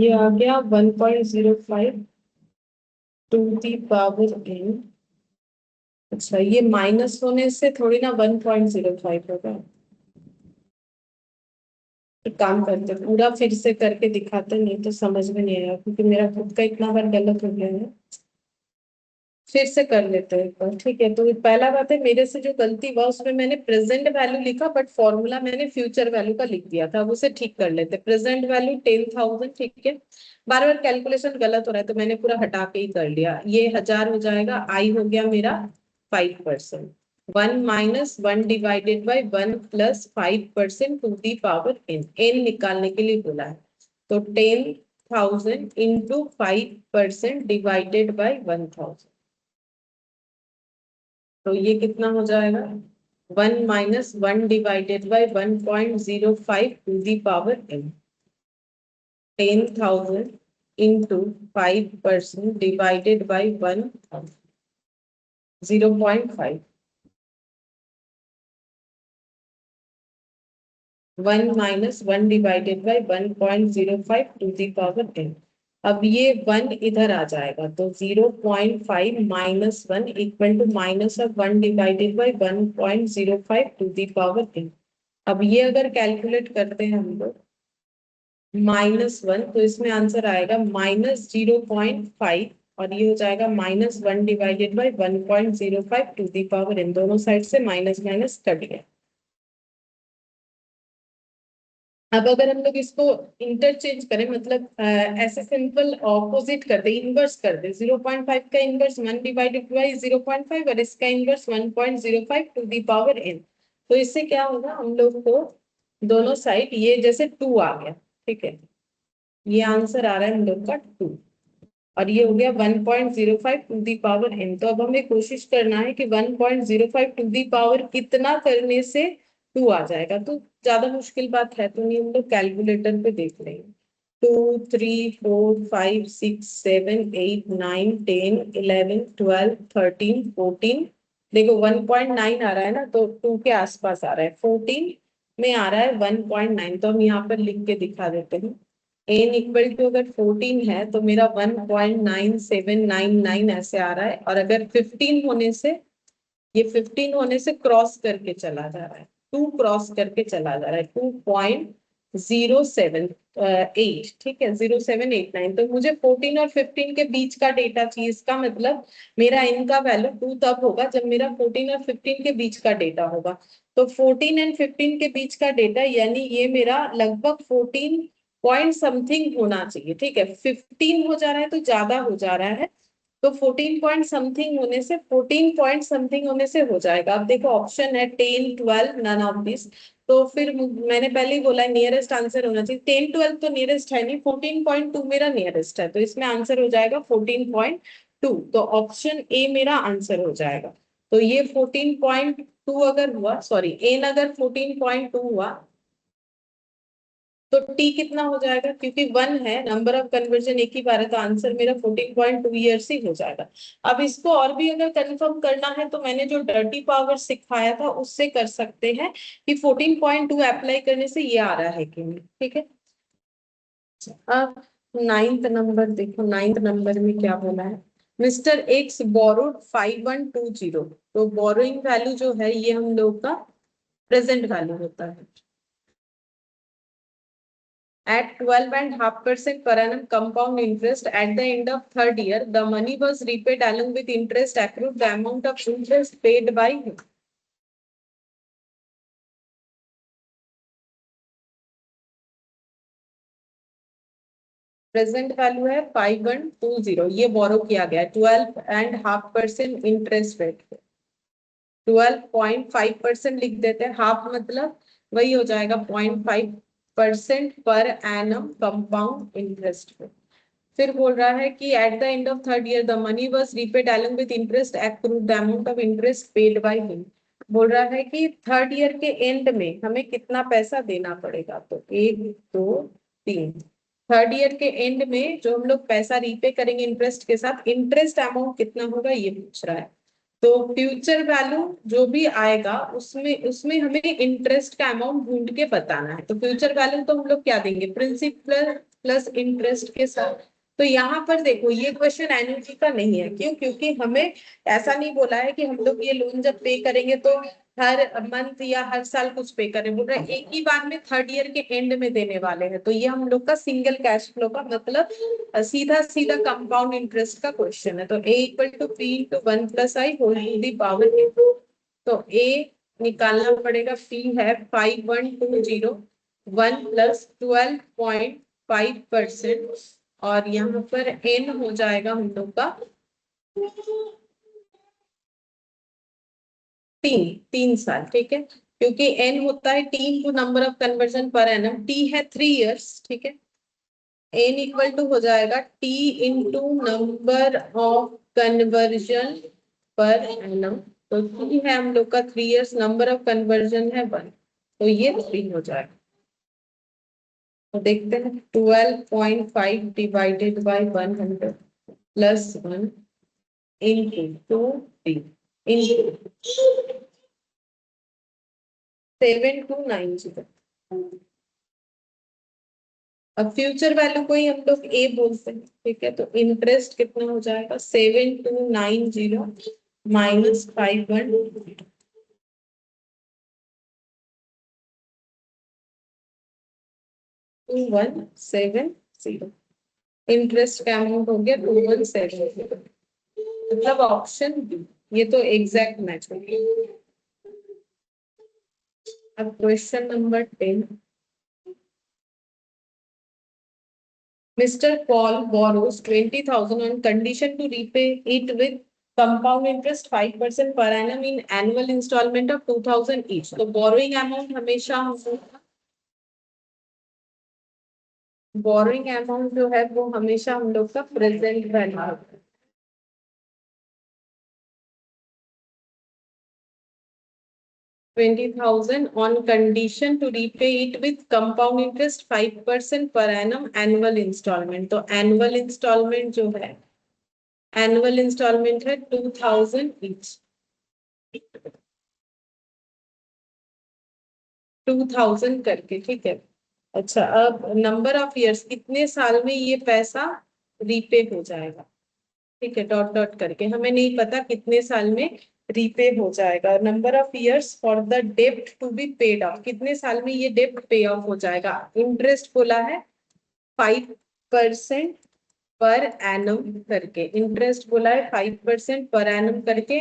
ये आ गया 1.05 टू दी पावर n। अच्छा, ये माइनस होने से थोड़ी ना 1.05 होगा, तो काम करते पूरा फिर से करके दिखाते, नहीं तो समझ में नहीं आएगा क्योंकि मेरा खुद का इतना बार गलत हो गया है। फिर से कर लेते हैं एक बार, ठीक है। तो पहला बात है, मेरे से जो गलती हुआ उसमें मैंने प्रेजेंट वैल्यू लिखा बट फॉर्मूला मैंने फ्यूचर वैल्यू का लिख दिया था। अब उसे ठीक कर लेते। प्रेजेंट वैल्यू 10,000, ठीक है। बार बार कैलकुलेशन गलत हो रहा है तो मैंने पूरा हटा के ही कर लिया। ये 1000 हो जाएगा, आई हो गया मेरा 5%। 1 - 1 divided by 1 + 5% to the power n, n निकालने के लिए बोला है। तो 10,000 इंटू 5% डिवाइडेड बाई 1000, तो ये कितना हो जाएगा? 1 - 1 divided by 1.05 to the power n। 10,000 into 5% divided by 1000, 0.5। 1 - 1 divided by 1.05 to the power n। अब ये 1 इधर आ जाएगा तो 0.5 - 1 equal to -1 to the power n। अब ये अगर कैलकुलेट करते हैं हम लोग -1, तो इसमें आंसर आएगा -0.5, और ये हो जाएगा -1 divided by 1.05 to the power n। दोनों साइड से माइनस माइनस कट गया। अब अगर हम लोग इसको इंटरचेंज करें, मतलब ऐसे सिंपल ऑपोजिट कर दे, इनवर्स कर दे, 0.5 का इनवर्स 1 डिवाइडेड बाई 0.5 और इसका inverse 1.05 to the power n। तो इससे क्या होगा, हम लोग को दोनों साइड ये जैसे 2 आ गया, ठीक है। ये आंसर आ रहा है हम लोग का 2, और ये हो गया 1.05 टू दी पावर n। तो अब हमें कोशिश करना है कि 1.05 टू दी पावर कितना करने से 2 आ जाएगा। तो ज्यादा मुश्किल बात है तो नहीं, हम लोग कैलकुलेटर पे देख लेंगे। 2 3 4 5 6 7 8 9 10 11 12 13 14, देखो 1.9 आ रहा है ना, तो 2 के आसपास आ रहा है। 14 में आ रहा है 1.9, तो हम यहाँ पर लिख के दिखा देते हैं। n इक्वल टू अगर 14 है तो मेरा 1.9799 ऐसे आ रहा है, और अगर 15 होने से, ये 15 होने से क्रॉस करके चला जा रहा है, 2 क्रॉस करके चला जा रहा है, 2.078, ठीक है, 0789। तो मुझे 14 और 15 के बीच का डेटा चाहिए। इसका मतलब मेरा इनका वैल्यू 2 तब होगा जब मेरा 14 और 15 के बीच का डेटा होगा। तो 14 एंड 15 के बीच का डेटा, यानी ये मेरा लगभग 14 पॉइंट समथिंग होना चाहिए, ठीक है। 15 हो जा रहा है तो ज्यादा हो जा रहा है, तो 14 पॉइंट समथिंग होने से, 14 पॉइंट समथिंग होने से हो जाएगा। अब देखो ऑप्शन है 10 12, नन ऑफ दिस। तो फिर मैंने पहले ही बोला नियरेस्ट आंसर होना चाहिए। 10 12 तो नियरेस्ट है नहीं, 14.2 मेरा नियरेस्ट है, तो इसमें आंसर हो जाएगा 14.2। तो ऑप्शन ए मेरा आंसर हो जाएगा। तो ये 14.2 अगर हुआ, सॉरी एन अगर 14.2 हुआ तो टी कितना हो जाएगा, क्योंकि 1 है, नंबर ऑफ कन्वर्जन एक ही बार है, तो आंसर मेरा 14.2 ईयर्स ही हो जाएगा। अब इसको और भी अगर कंफर्म करना है तो मैंने जो डर्टी पावर सिखाया था उससे कर सकते हैं कि 14.2 अप्लाई करने से ये आ रहा है कि नहीं, ठीक है। अब 9th नंबर देखो, 9th नंबर में क्या बोला है, मिस्टर एक्स बोरोड 5120। तो बोरोइंग वैल्यू जो है ये हम लोग का प्रेजेंट वैल्यू होता है। At 12.5% per annum compound interest at the end of third year, the money was repaid along with interest accrued. The amount of interest paid by him. Present value है 5120, ये बोरो किया गया 12.5% इंटरेस्ट रेट पे। 12.5% लिख देते हैं, हाफ मतलब वही हो जाएगा 0.5% पर एनम कंपाउंड इंटरेस्ट पे। फिर बोल रहा है कि at the end of third year the money was repaid along with interest accrued, the amount of interest paid by him. बोल रहा है कि थर्ड ईयर के एंड में हमें कितना पैसा देना पड़ेगा, तो 1 2 3, थर्ड ईयर के एंड में जो हम लोग पैसा रीपे करेंगे इंटरेस्ट के साथ, इंटरेस्ट अमाउंट कितना होगा ये पूछ रहा है। तो फ्यूचर वैल्यू जो भी आएगा उसमें उसमें हमें इंटरेस्ट का अमाउंट ढूंढ के बताना है। तो फ्यूचर वैल्यू तो हम लोग क्या देंगे, प्रिंसिपल प्लस इंटरेस्ट के साथ। तो यहाँ पर देखो ये क्वेश्चन एनर्जी का नहीं है, क्यों, क्योंकि हमें ऐसा नहीं बोला है कि हम लोग ये लोन जब पे करेंगे तो हर मंथ या हर साल कुछ पे करें, बोल रहा है एक ही बार में थर्ड ईयर के एंड में देने वाले हैं, तो ये हम लोग का सिंगल कैश फ्लो का मतलब सीधा सीधा कंपाउंड इंटरेस्ट का क्वेश्चन है। तो a equal to p into 1 plus i whole to the power a. तो a निकालना पड़ेगा, p है 5120 1 प्लस 12.5%, और यहाँ पर n हो जाएगा हम लोग का 3 साल, ठीक है, क्योंकि n होता है t into number of conversion per annum, t है 3 इयर्स, ठीक है। n इक्वल टू हो जाएगा t into number of conversion per annum, तो t है हम लोग का 3 इयर्स, नंबर ऑफ कन्वर्जन है 1, तो ये 3 हो जाएगा। तो देखते हैं 12.5 divided by 100 plus 1 into 2 into 7290। अब फ्यूचर वैल्यू को ही हम लोग ए बोलते हैं, ठीक है। तो इंटरेस्ट कितना हो जाएगा 7290 माइनस 2170। इंटरेस्ट का अमाउंट हो गया 2170, मतलब ऑप्शन बी, ये तो एग्जैक्ट मैच हो गया। अब question number 10, Mr. Paul borrows 20,000 on condition to repay it with compound interest 5% per annum in annual installment of 2,000 each. तो borrowing amount हमेशा borrowing amount जो है वो हमेशा हम लोग का प्रेजेंट वैल्यू होता है। 20,000 on condition to repay it with compound interest 5% per annum annual installment। तो annual installment जो है एनुअल इंस्टॉलमेंट है 2000 ईच, 2000 करके, ठीक है। अच्छा, अब नंबर ऑफ इयर्स, कितने साल में ये पैसा रीपे हो जाएगा, ठीक है, डॉट डॉट करके, हमें नहीं पता कितने साल में रीपे हो जाएगा। Number of years for the डेब्ट टू बी पेड ऑफ, कितने साल में ये डेब्ट पे ऑफ हो जाएगा। इंटरेस्ट बोला है 5% पर एनम करके, इंटरेस्ट बोला है 5% पर एनम करके,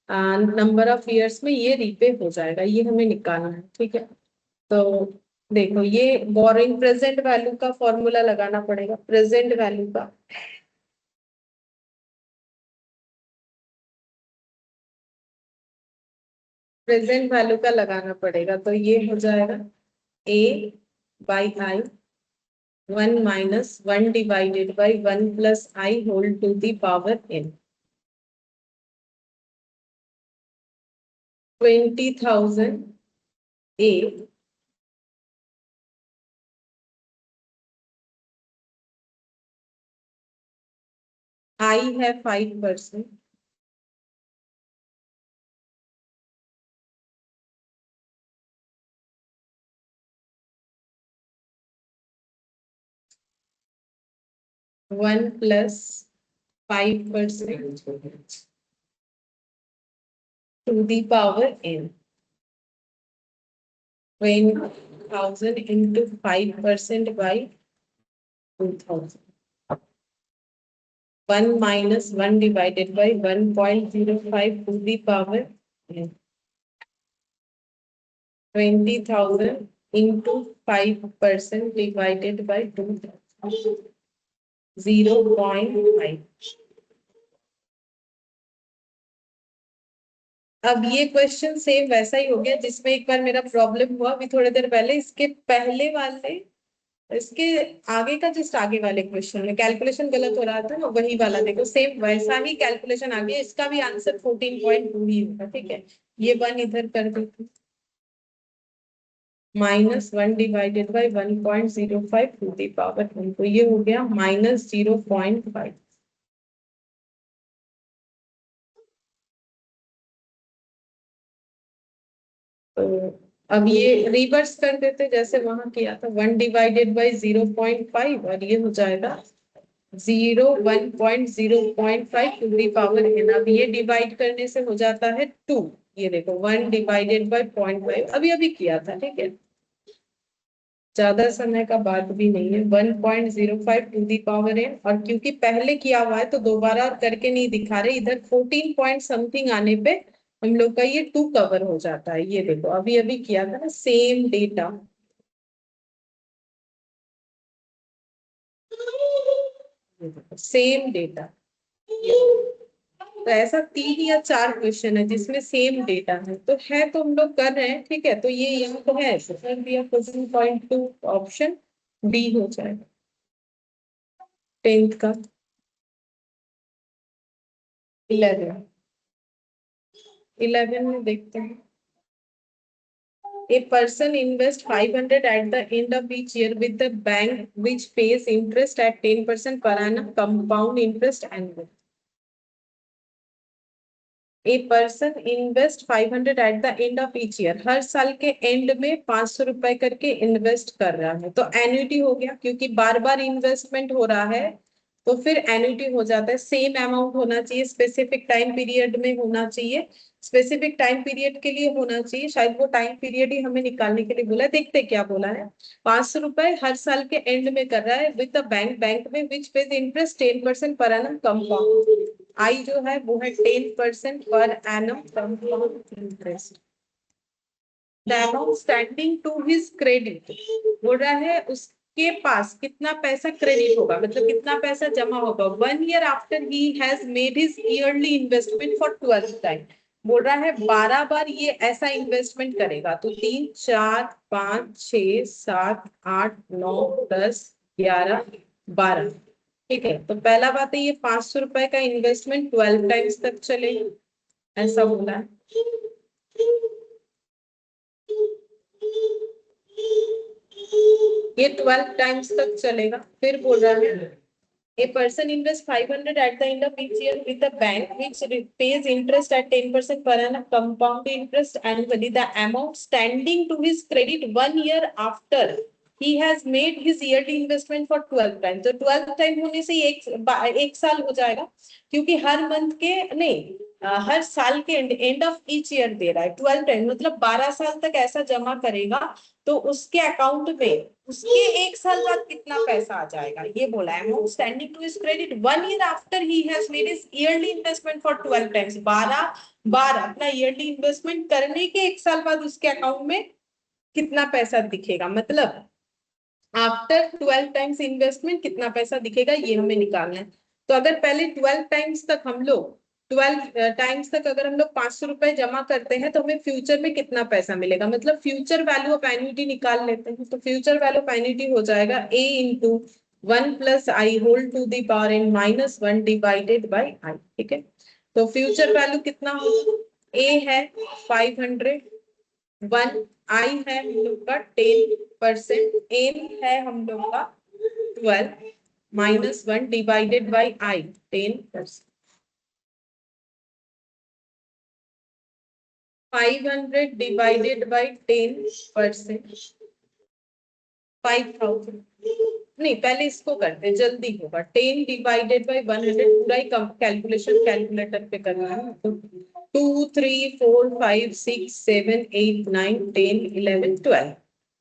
नंबर ऑफ इयर्स में ये रीपे हो जाएगा, ये हमें निकालना है, ठीक है। तो देखो, ये बोरोइंग प्रेजेंट वैल्यू का फॉर्मूला लगाना पड़ेगा, प्रेजेंट वैल्यू का, प्रेजेंट वैल्यू का लगाना पड़ेगा। तो ये हो जाएगा a by i 1 minus 1 divided by 1 plus i whole to the power n। 20,000 a i है 5%, 1 plus 5% to the power n, 20,000 into 5% by 2,000, 1 minus 1 divided by 1.05 to the power n, 20,000 into 5% divided by 2,000, 0.5। अब ये question same वैसा ही हो गया जिसमें एक बार मेरा problem हुआ अभी थोड़ी देर पहले, इसके पहले वाले, इसके आगे का जस्ट आगे वाले क्वेश्चन में कैलकुलेशन गलत हो रहा था ना, वही वाला देखो, सेम वैसा ही कैलकुलेशन आ गया, इसका भी आंसर 14.2 ही होगा, ठीक है। ये 1 इधर कर देते, -1 divided by 1.05 to the power 1, तो ये हो गया -0.5। तो अब ये रिवर्स कर देते जैसे वहां किया था, 1 डिवाइडेड बाई 0.5, और ये हो जाएगा 1.0.5 टू दी पावर n। अब ये डिवाइड करने से हो जाता है 2, ये देखो 1 डिवाइडेड बाय 0.5 अभी अभी किया था, ठीक है, ज्यादा समय का बात भी नहीं है। 1.05 टू दी पावर n, और क्योंकि पहले किया हुआ है तो दोबारा करके नहीं दिखा रहे, इधर 14 पॉइंट समथिंग आने पे हम लोग का ये 2 कवर हो जाता है। ये देखो अभी अभी किया था ना, सेम डेटा, सेम डेटा। तो ऐसा 3 या 4 क्वेश्चन है जिसमें सेम डेटा है, तो हम लोग कर रहे हैं, ठीक है। तो ये यहाँ तो है, तो कर दिया 14.2, ऑप्शन डी हो जाएगा 10th का। 11 में देखते हैं। A person invests 500 at the end of each year with the bank which pays interest at 10% per annum compound interest annually. A person invest 500 at the end of each year, हर साल के and में 500 रुपए करके invest कर रहा है, तो annuity हो गया, क्योंकि बार बार इन्वेस्टमेंट हो रहा है तो फिर एन्युटी हो जाता है। सेम अमाउंट होना चाहिए, स्पेसिफिक टाइम पीरियड में होना चाहिए, स्पेसिफिक टाइम पीरियड के लिए होना चाहिए, शायद वो टाइम पीरियड ही हमें निकालने के लिए बोला है। देखते क्या बोला है। 500 रुपए हर साल के एंड में कर रहा है विद द बैंक, बैंक में विच page interest 10% per annum compound, आई जो है वो है 10% per annum compound interest. The amount standing to his credit, बोल रहा है उसके पास कितना पैसा क्रेडिट होगा, मतलब कितना पैसा जमा होगा 1 year after he has made his yearly investment for 12th time. बोल रहा है 12 बार ये ऐसा इन्वेस्टमेंट करेगा, तो 3 4 5 6 7 8 9 10 11 12, ठीक है। तो पहला बात है ये 500 रुपए का इन्वेस्टमेंट 12 टाइम्स तक चलेगा, ऐसा बोला है। ये 12 टाइम्स तक चलेगा। फिर बोल रहा है a person invests 500 at the end of each year with a bank which pays interest at 10% per annum compound interest annually. The amount standing to his credit 1 year after he has made his yearly investment for 12 times. तो 12 time होने से एक साल हो जाएगा, क्योंकि हर month के नहीं, हर साल के एंड ऑफ ईच ईयर दे रहा है 12 टाइम, मतलब 12 साल तक ऐसा जमा करेगा तो उसके अकाउंट में उसके एक साल बाद कितना पैसा आ जाएगा, ये बोला है। Amount standing to his credit 1 year after he has made his yearly investment for 12 times, 12 बार अपना ईयरली इन्वेस्टमेंट करने के एक साल बाद उसके अकाउंट में कितना पैसा दिखेगा, मतलब आफ्टर 12 टाइम्स इन्वेस्टमेंट कितना पैसा दिखेगा, ये हमें निकालना है। तो अगर पहले 12 टाइम्स तक हम लोग 12 टाइम्स तक अगर हम लोग 500 रुपए जमा करते हैं तो हमें फ्यूचर में कितना पैसा मिलेगा, मतलब फ्यूचर वैल्यू ऑफ एन्युटी निकाल लेते हैं। तो फ्यूचर वैल्यू ऑफ एन्युटी हो जाएगा a into 1 plus i whole to the power n minus 1 divided by i, ठीक है। तो फ्यूचर वैल्यू कितना होगा, a है 500, 1 आई है हम लोग का 10%, एन है हम लोग का 12 minus 1 divided by I 10%। 500 divided by 10%, 5000। नहीं, पहले इसको करते हैं, जल्दी होगा। 10 डिवाइडेड बाई 100, पूरा ही कैलकुलेशन कैलकुलेटर पे करना है। तो 2 3 4 5 6 7 8 9 10 11 12,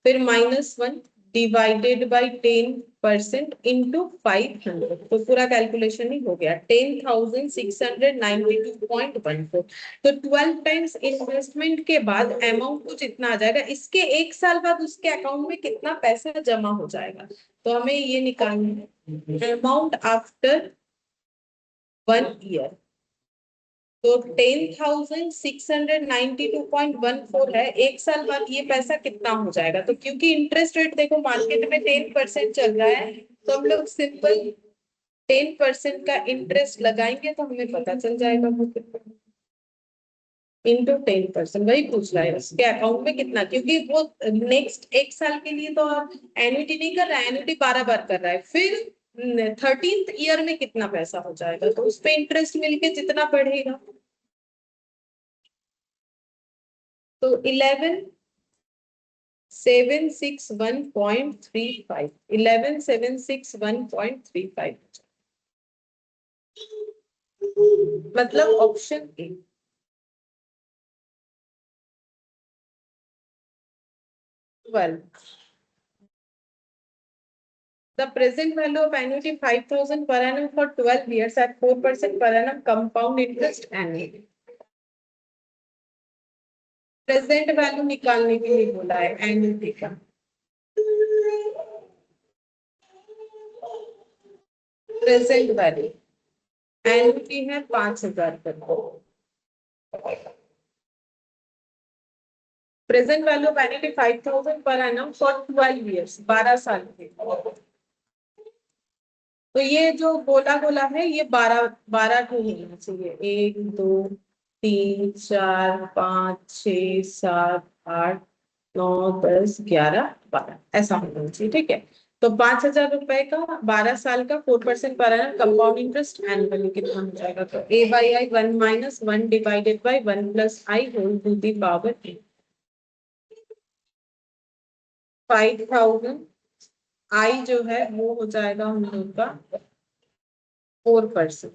फिर -1 डिवाइडेड बाई 10% इंटू 500, तो पूरा कैलकुलेशन ही हो गया 10,692.14। तो 12 टाइम्स इन्वेस्टमेंट के बाद अमाउंट कुछ इतना आ जाएगा, इसके एक साल बाद उसके अकाउंट में कितना पैसा जमा हो जाएगा, तो हमें ये निकालना है अमाउंट आफ्टर 1 ईयर। तो 10,692.14 है, एक साल बाद ये पैसा कितना हो जाएगा, तो क्योंकि इंटरेस्ट रेट देखो मार्केट में 10% चल रहा है, तो हम लोग सिंपल 10% का इंटरेस्ट लगाएंगे तो हमें पता चल जाएगा वो कितना, इंटू 10%, वही पूछ रहा है उसके अकाउंट में कितना, क्योंकि वो नेक्स्ट एक साल के लिए तो एन्युटी नहीं कर रहा है, एन्युटी 12 बार कर रहा है। फिर 13th ईयर में कितना पैसा हो जाएगा, तो उस पे इंटरेस्ट मिलके जितना बढ़ेगा। तो 11,761.35, 11,761.35, मतलब option A. 12. The present value of annuity 5,000 per annum for 12 years at 4% per annum compound interest annually. Present value निकालने के लिए बोला है एन्युटी का। प्रेजेंट वैल्यू एन्युटी है 5,000 तक। Present value of annuity 5,000 per annum for 12 years, 12 साल के। तो ये जो बोला है ये 12 को होना चाहिए। 1 2 3 4 5 6 7 8 9 10 11 12 ऐसा होना चाहिए। ठीक है, तो 5,000 रुपए का 12 साल का 4% per annum compound interest annually कितना हो जाएगा? तो a by i 1 minus 1 divided by 1 plus i whole to the power 5,000 i जो है वो हो जाएगा हम लोग का 4%।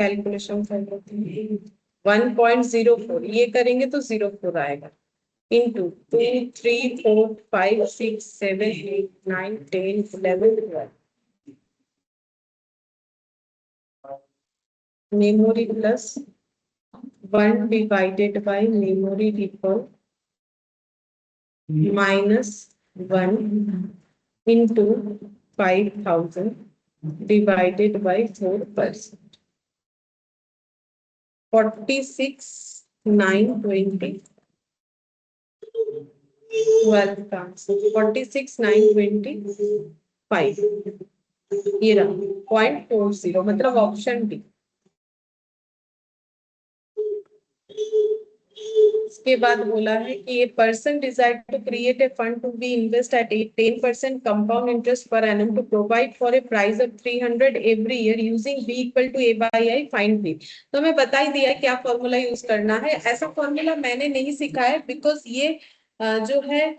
कैलकुलेशन कर लेते हैं। 1.04 ये करेंगे तो 04 आएगा into 2 3 4 5 6 7 8 9 10 11 12 memory plus 1 divided by memory people minus 1 into 5,000 divided by 4%. 46 920 12 का 46 925 ये रहा 0.40 मतलब ऑप्शन डी। इसके बाद बोला है कि ये person decide to create a fund to be invest at 10% compound interest per annum to provide for a price of 300 every year using b equal to a by i find b. तो मैं बता ही दिया क्या formula use करना है। ऐसा formula मैंने नहीं सीखा है बिकॉज ये जो है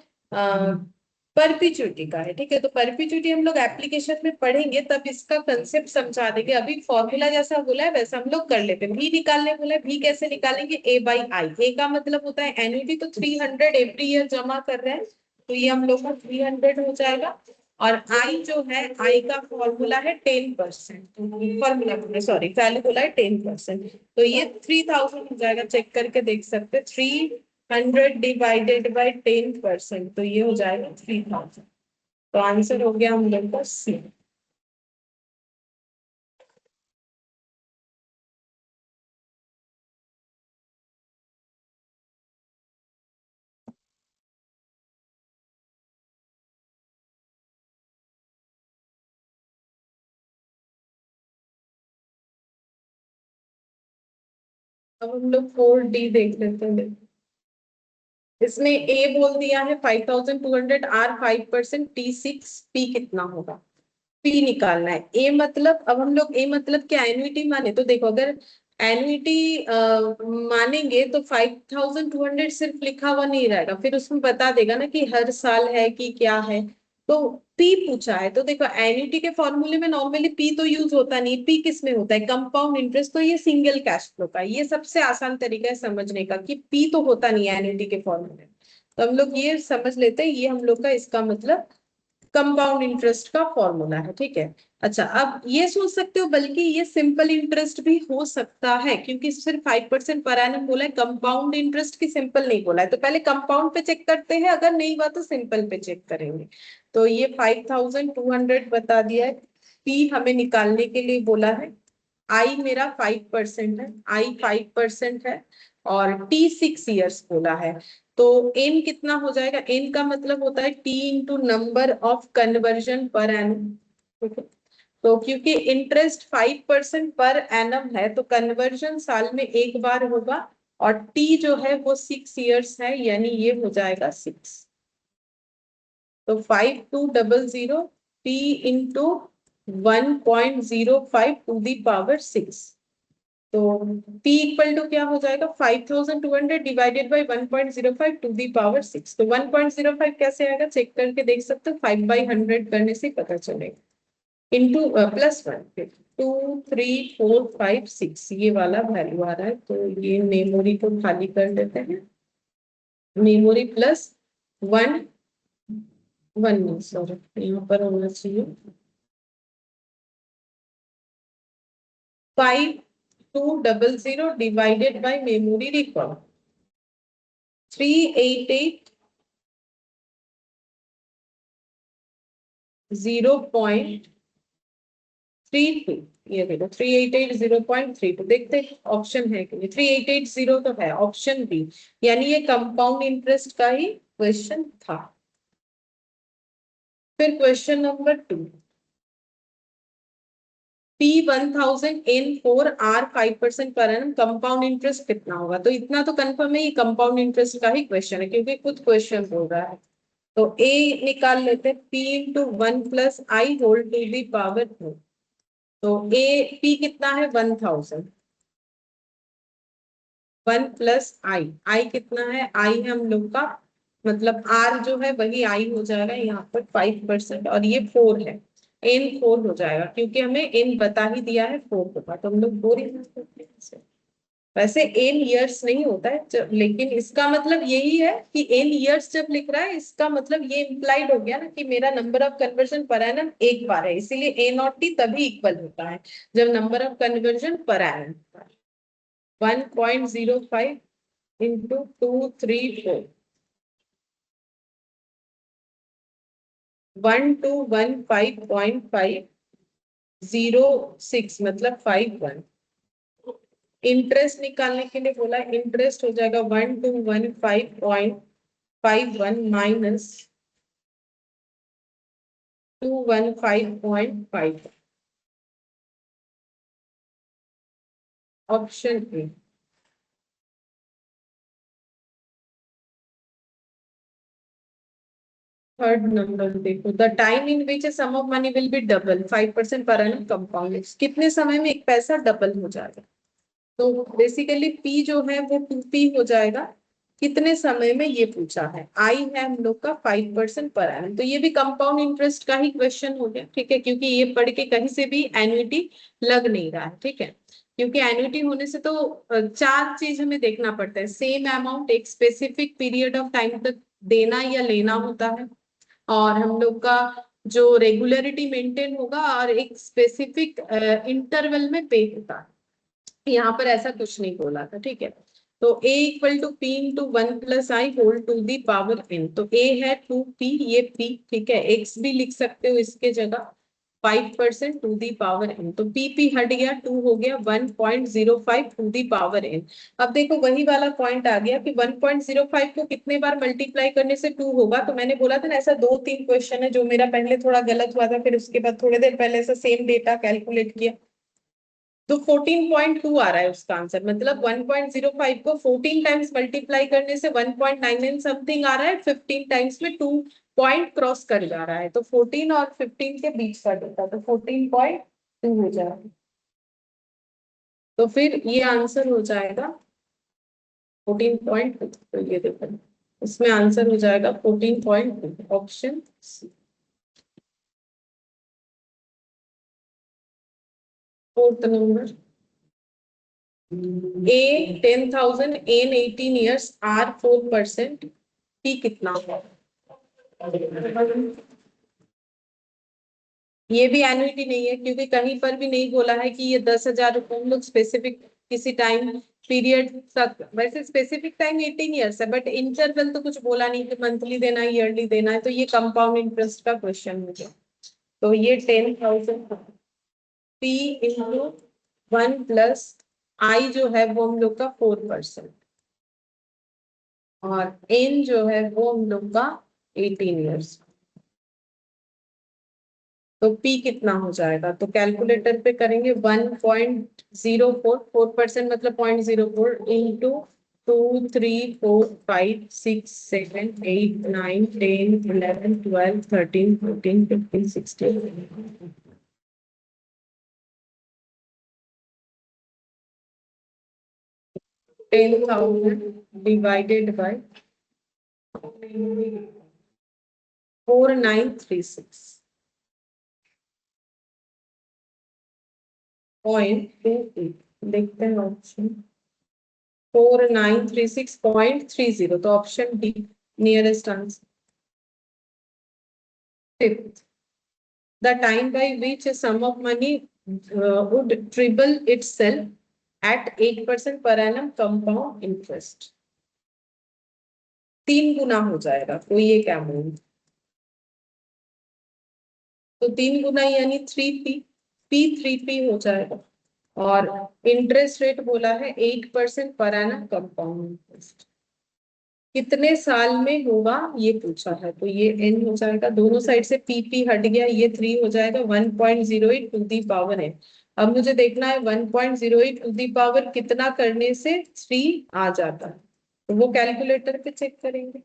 परपीचुइटी का है। ठीक है, तो परपीचुइटी हम लोग एप्लीकेशन में पढ़ेंगे तब इसका कंसेप्ट समझा देंगे। अभी फॉर्मूला जैसा बोला है वैसा हम लोग कर लेते हैं। भी निकालने बोला है, भी कैसे निकालेंगे? ए बाई आई। ए का मतलब होता है एन्युटी, तो 300 एवरी ईयर जमा कर रहे हैं तो ये हम लोग का 300 हो जाएगा। और आई जो है आई का फॉर्मूला है 10%। फॉर्मूला सॉरी वैल्यू बोला है 10%, तो ये 3,000 हो जाएगा। चेक करके देख सकते 300 डिवाइडेड बाय 10%, तो ये हो जाएगा 3,000। तो आंसर हो गया हम लोग का सी। अब हम लोग 4D देख लेते हैं। इसमें ए बोल दिया है 5,200 आर 5%, T6 पी कितना होगा? पी निकालना है। ए मतलब अब हम लोग ए मतलब क्या एन्युटी माने? तो देखो अगर एन्युटी मानेंगे तो 5,200 सिर्फ लिखा हुआ नहीं रहेगा, फिर उसमें बता देगा ना कि हर साल है कि क्या है। तो पी पूछा है तो देखो एन्युटी के फॉर्मूले में नॉर्मली पी तो यूज होता नहीं। पी किस में होता है? Compound interest. तो ये सिंगल कैश फ्लो का, ये सबसे आसान तरीका है समझने का कि पी तो होता नहीं है एन्युटी के फॉर्मूले। तो हम लोग ये समझ लेते हैं, ये हम लोग का इसका मतलब कंपाउंड इंटरेस्ट का फॉर्मूला है। ठीक है, अच्छा अब ये सोच सकते हो बल्कि ये सिंपल इंटरेस्ट भी हो सकता है क्योंकि सिर्फ 5% पर एनम बोला है, कंपाउंड इंटरेस्ट की सिंपल नहीं बोला है। तो पहले कंपाउंड पे चेक करते हैं, अगर नहीं हुआ तो सिंपल पे चेक करेंगे। तो ये 5,200 बता दिया है। पी हमें निकालने के लिए बोला है। आई मेरा 5% है, आई 5% है और टी 6 ईयर्स बोला है। तो एन कितना हो जाएगा? एन का मतलब होता है t into number of conversion per annum. तो क्योंकि इंटरेस्ट 5% पर एनम है तो कन्वर्जन साल में एक बार होगा और टी जो है वो 6 ईयर्स है, यानी ये हो जाएगा 6। तो 5200 t into 1.05 to the power 6। तो P इक्वल टू क्या हो जाएगा? 5,200 divided by 1.05 to the power 6। तो 1.05 कैसे आएगा चेक करके देख सकते हो, 5/100 करने से पता चलेगा। इंटू +1 23456 ये वाला वैल्यू आ रहा है। तो ये मेमोरी को खाली कर देते हैं। मेमोरी प्लस 1 सॉरी यहाँ पर होना चाहिए 5200 डिवाइडेड बाय मेमोरी रिकॉर्ड 388 0.32। ये देखो 388 0.32 देखते हैं ऑप्शन है कि नहीं। 3880 तो है ऑप्शन बी, यानी ये कंपाउंड इंटरेस्ट का ही क्वेश्चन था। फिर question number 2, P1000 N4 R 5% पर एनम कंपाउंड इंटरेस्ट कितना होगा। तो इतना तो कंफर्म है ये कंपाउंड इंटरेस्ट का ही क्वेश्चन है क्योंकि खुद क्वेश्चन बोल रहा है। तो A निकाल लेते हैं, P into 1 plus i whole to the power 2। तो A P कितना है 1000, 1 प्लस आई कितना है, आई है हम लोग का मतलब R जो है वही आई हो जाएगा यहाँ पर 5% और ये 4 है, N 4 हो जाएगा क्योंकि हमें N बता ही दिया है 4 होगा तो हम लोग 4 ही यूज करते हैं इसे। वैसे N ईयर्स नहीं होता है लेकिन इसका मतलब यही है कि N ईयर्स जब लिख रहा है इसका मतलब ये इम्प्लाइड हो गया ना कि मेरा number of conversion per annum एक बार है, इसीलिए A नॉट T तभी इक्वल होता है जब number of conversion per annum 1.05 into 234 1215.506 मतलब 51। इंटरेस्ट निकालने के लिए बोला, इंटरेस्ट हो जाएगा 1215.51 minus 215.5 option a. Third number देखो, the time in which sum of money will be double 5% पर एनम कंपाउंड, कितने समय में एक पैसा डबल हो जाएगा। तो बेसिकली P जो है वो 2P हो जाएगा, कितने समय में ये पूछा है। I है हम लोग का 5% पर एनम, तो ये भी कंपाउंड इंटरेस्ट का ही क्वेश्चन हो गया, ठीक है, क्योंकि ये पढ़ के कहीं से भी एन्युटी लग नहीं रहा है, ठीक है। क्योंकि एन्युटी होने से तो चार चीज हमें देखना पड़ता है, सेम अमाउंट एक स्पेसिफिक पीरियड ऑफ टाइम तक देना या लेना होता है, और हम लोग का जो रेगुलरिटी मेंटेन होगा और एक स्पेसिफिक इंटरवल में पे होता है। यहाँ पर ऐसा कुछ नहीं बोला था, ठीक है। तो A equal to P into 1 plus i whole to the power n। तो A है 2P, ये P, ठीक है, X भी लिख सकते हो इसके जगह 5% टू दी पावर n। तो P हट गया, 2 हो गया 1.05 टू दी पावर n। अब देखो वही वाला पॉइंट आ गया कि 1.05 को कितने बार मल्टीप्लाई करने से 2 होगा। तो मैंने बोला था ना ऐसा 2-3 क्वेश्चन है जो मेरा पहले थोड़ा गलत हुआ था, फिर उसके बाद थोड़ी देर पहले ऐसा सेम डेटा कैलकुलेट किया तो 14.2 आ रहा है उसका आंसर। मतलब 1.05 को 14 टाइम्स मल्टीप्लाई करने से 1.99 समथिंग आ रहा है, 15 टाइम्स में 2 पॉइंट क्रॉस कर जा रहा है। तो 14 और 15 के बीच का डेटा, तो 14.2 हो जाएगा। तो फिर ये आंसर हो जाएगा 14.2। तो ये देखो इसमें आंसर हो जाएगा 14.2 option C. Fourth number, A 10,000 N 18 years R 4%, P कितना होगा। ये भी एनुइटी नहीं है क्योंकि कहीं पर भी नहीं बोला है कि ये 10,000 रुपये हम लोग स्पेसिफिक किसी टाइम पीरियड तक, वैसे स्पेसिफिक टाइम 18 ईयर्स है बट इंटरवल तो कुछ बोला नहीं कि मंथली देना है ईयरली देना है, तो ये कंपाउंड इंटरेस्ट का क्वेश्चन हो गया। तो ये 10,000 P इंटू 1 प्लस आई जो है वो हम लोग का 4% और N जो है वो हम लोग का 18 ईयर्स। तो P कितना हो जाएगा, तो कैलकुलेटर पे करेंगे 1.04, 4% मतलब 0.04 इंटू 2 3 4 5 6 7 8 9 10 11 12 13 14 15 16 10,000 डिवाइडेड बाय 4936। 0.28, देखते हैं ऑप्शन 4936.30, तो option D nearest answer. Fifth, the time by which a sum of money would triple itself at 8% per annum compound interest, 3 गुना हो जाएगा, कोई एक अमाउंट, तो 3 गुना यानी 3p, p3p हो जाएगा। और इंटरेस्ट रेट बोला है 8% पर एनम कंपाउंड इंटरेस्ट, कितने साल में होगा ये पूछा है, तो ये n हो जाएगा, दोनों साइड से p हट गया, ये 3 हो जाएगा, 1.08 टू दी पावर n। अब मुझे देखना है 1.08 टू दी पावर कितना करने से 3 आ जाता है, तो वो कैलकुलेटर पे चेक करेंगे।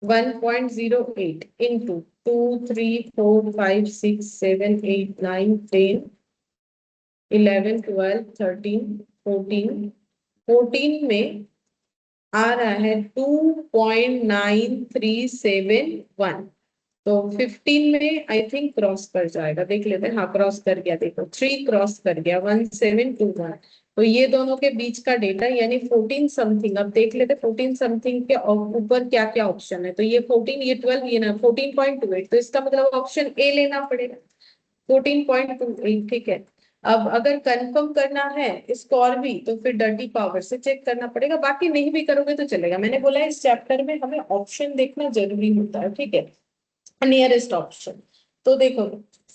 1.08 into 2 3 4 5 6 7 8 9 10 11 12 13 14, 14 में आ रहा है 2.9371, तो 15 में आई थिंक क्रॉस कर जाएगा, देख लेते हैं। हाँ क्रॉस कर गया, देखो 3 क्रॉस कर गया, 1721, तो ये दोनों के बीच का डेटा यानी 14 समथिंग। अब देख लेते 14 समथिंग के ऊपर क्या क्या ऑप्शन है, तो ये 14, ये 12, ये ना 14.28, तो इसका मतलब ऑप्शन ए लेना पड़ेगा, 14.28, ठीक है। अब अगर कंफर्म करना है इसको और भी, तो फिर डर्टी पावर से चेक करना पड़ेगा, बाकी नहीं भी करोगे तो चलेगा। मैंने बोला है इस चैप्टर में हमें ऑप्शन देखना जरूरी होता है, ठीक है, नियरेस्ट ऑप्शन। तो देखो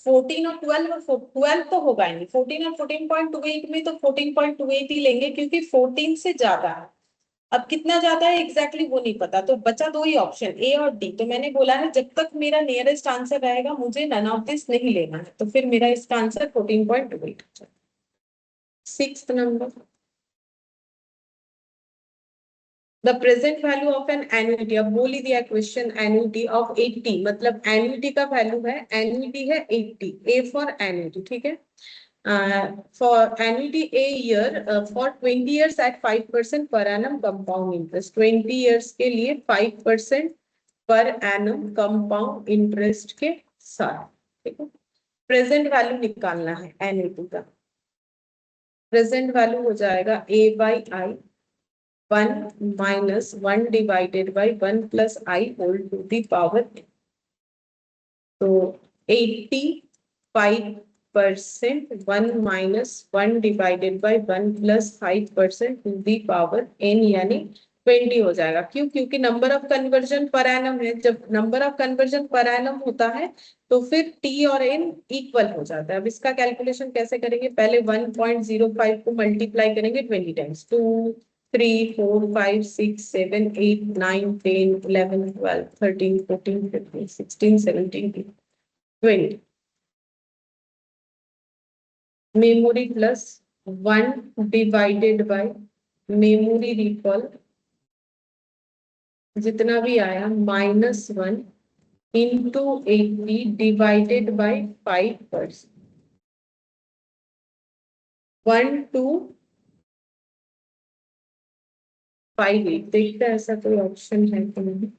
14 और 12, 12 तो होगा ही नहीं, 14 और 14.28 में तो 14.28 ही लेंगे, क्योंकि 14 से ज्यादा है। अब कितना ज्यादा है एग्जैक्टली वो नहीं पता, तो बचा दो ही ऑप्शन ए और डी। तो मैंने बोला है जब तक मेरा नियरेस्ट आंसर रहेगा मुझे नन ऑफ दिस नहीं लेना है, तो फिर मेरा इसका answer 14.28। Sixth number, the present value of an annuity, अब बोल ही दिया क्वेश्चन, एन्युटी ऑफ 80, मतलब एन्युटी का वैल्यू है, एन्युटी है 80, ए फॉर एन्युटी, ठीक है। For annuity a year for 20 years at 5% per annum compound interest, 20 years के लिए 5% per annum compound interest के साथ, ठीक है। प्रेजेंट वैल्यू निकालना है एन्युटी का, प्रेजेंट वैल्यू हो जाएगा a by i, 1 - 1 divided by 1 plus i whole to the power, तो 85%, 1 - 1 divided by 1 plus 5% to the power n, यानी 20 हो जाएगा। क्यों? क्योंकि number of conversion per annum है, जब number of conversion per annum होता है तो फिर t और n इक्वल हो जाता है। अब इसका कैलकुलेशन कैसे करेंगे, पहले 1.05 को मल्टीप्लाई करेंगे 20 times, 2 3 4 5 6 7 8 9 10 11 12 13 14 15 16 17 20, memory plus 1 divided bye memory recall, जितना भी आया -1 इंटू 80 डिवाइडेड बाय 5%, 1258। देखते हैं ऐसा कोई ऑप्शन है कि नहीं,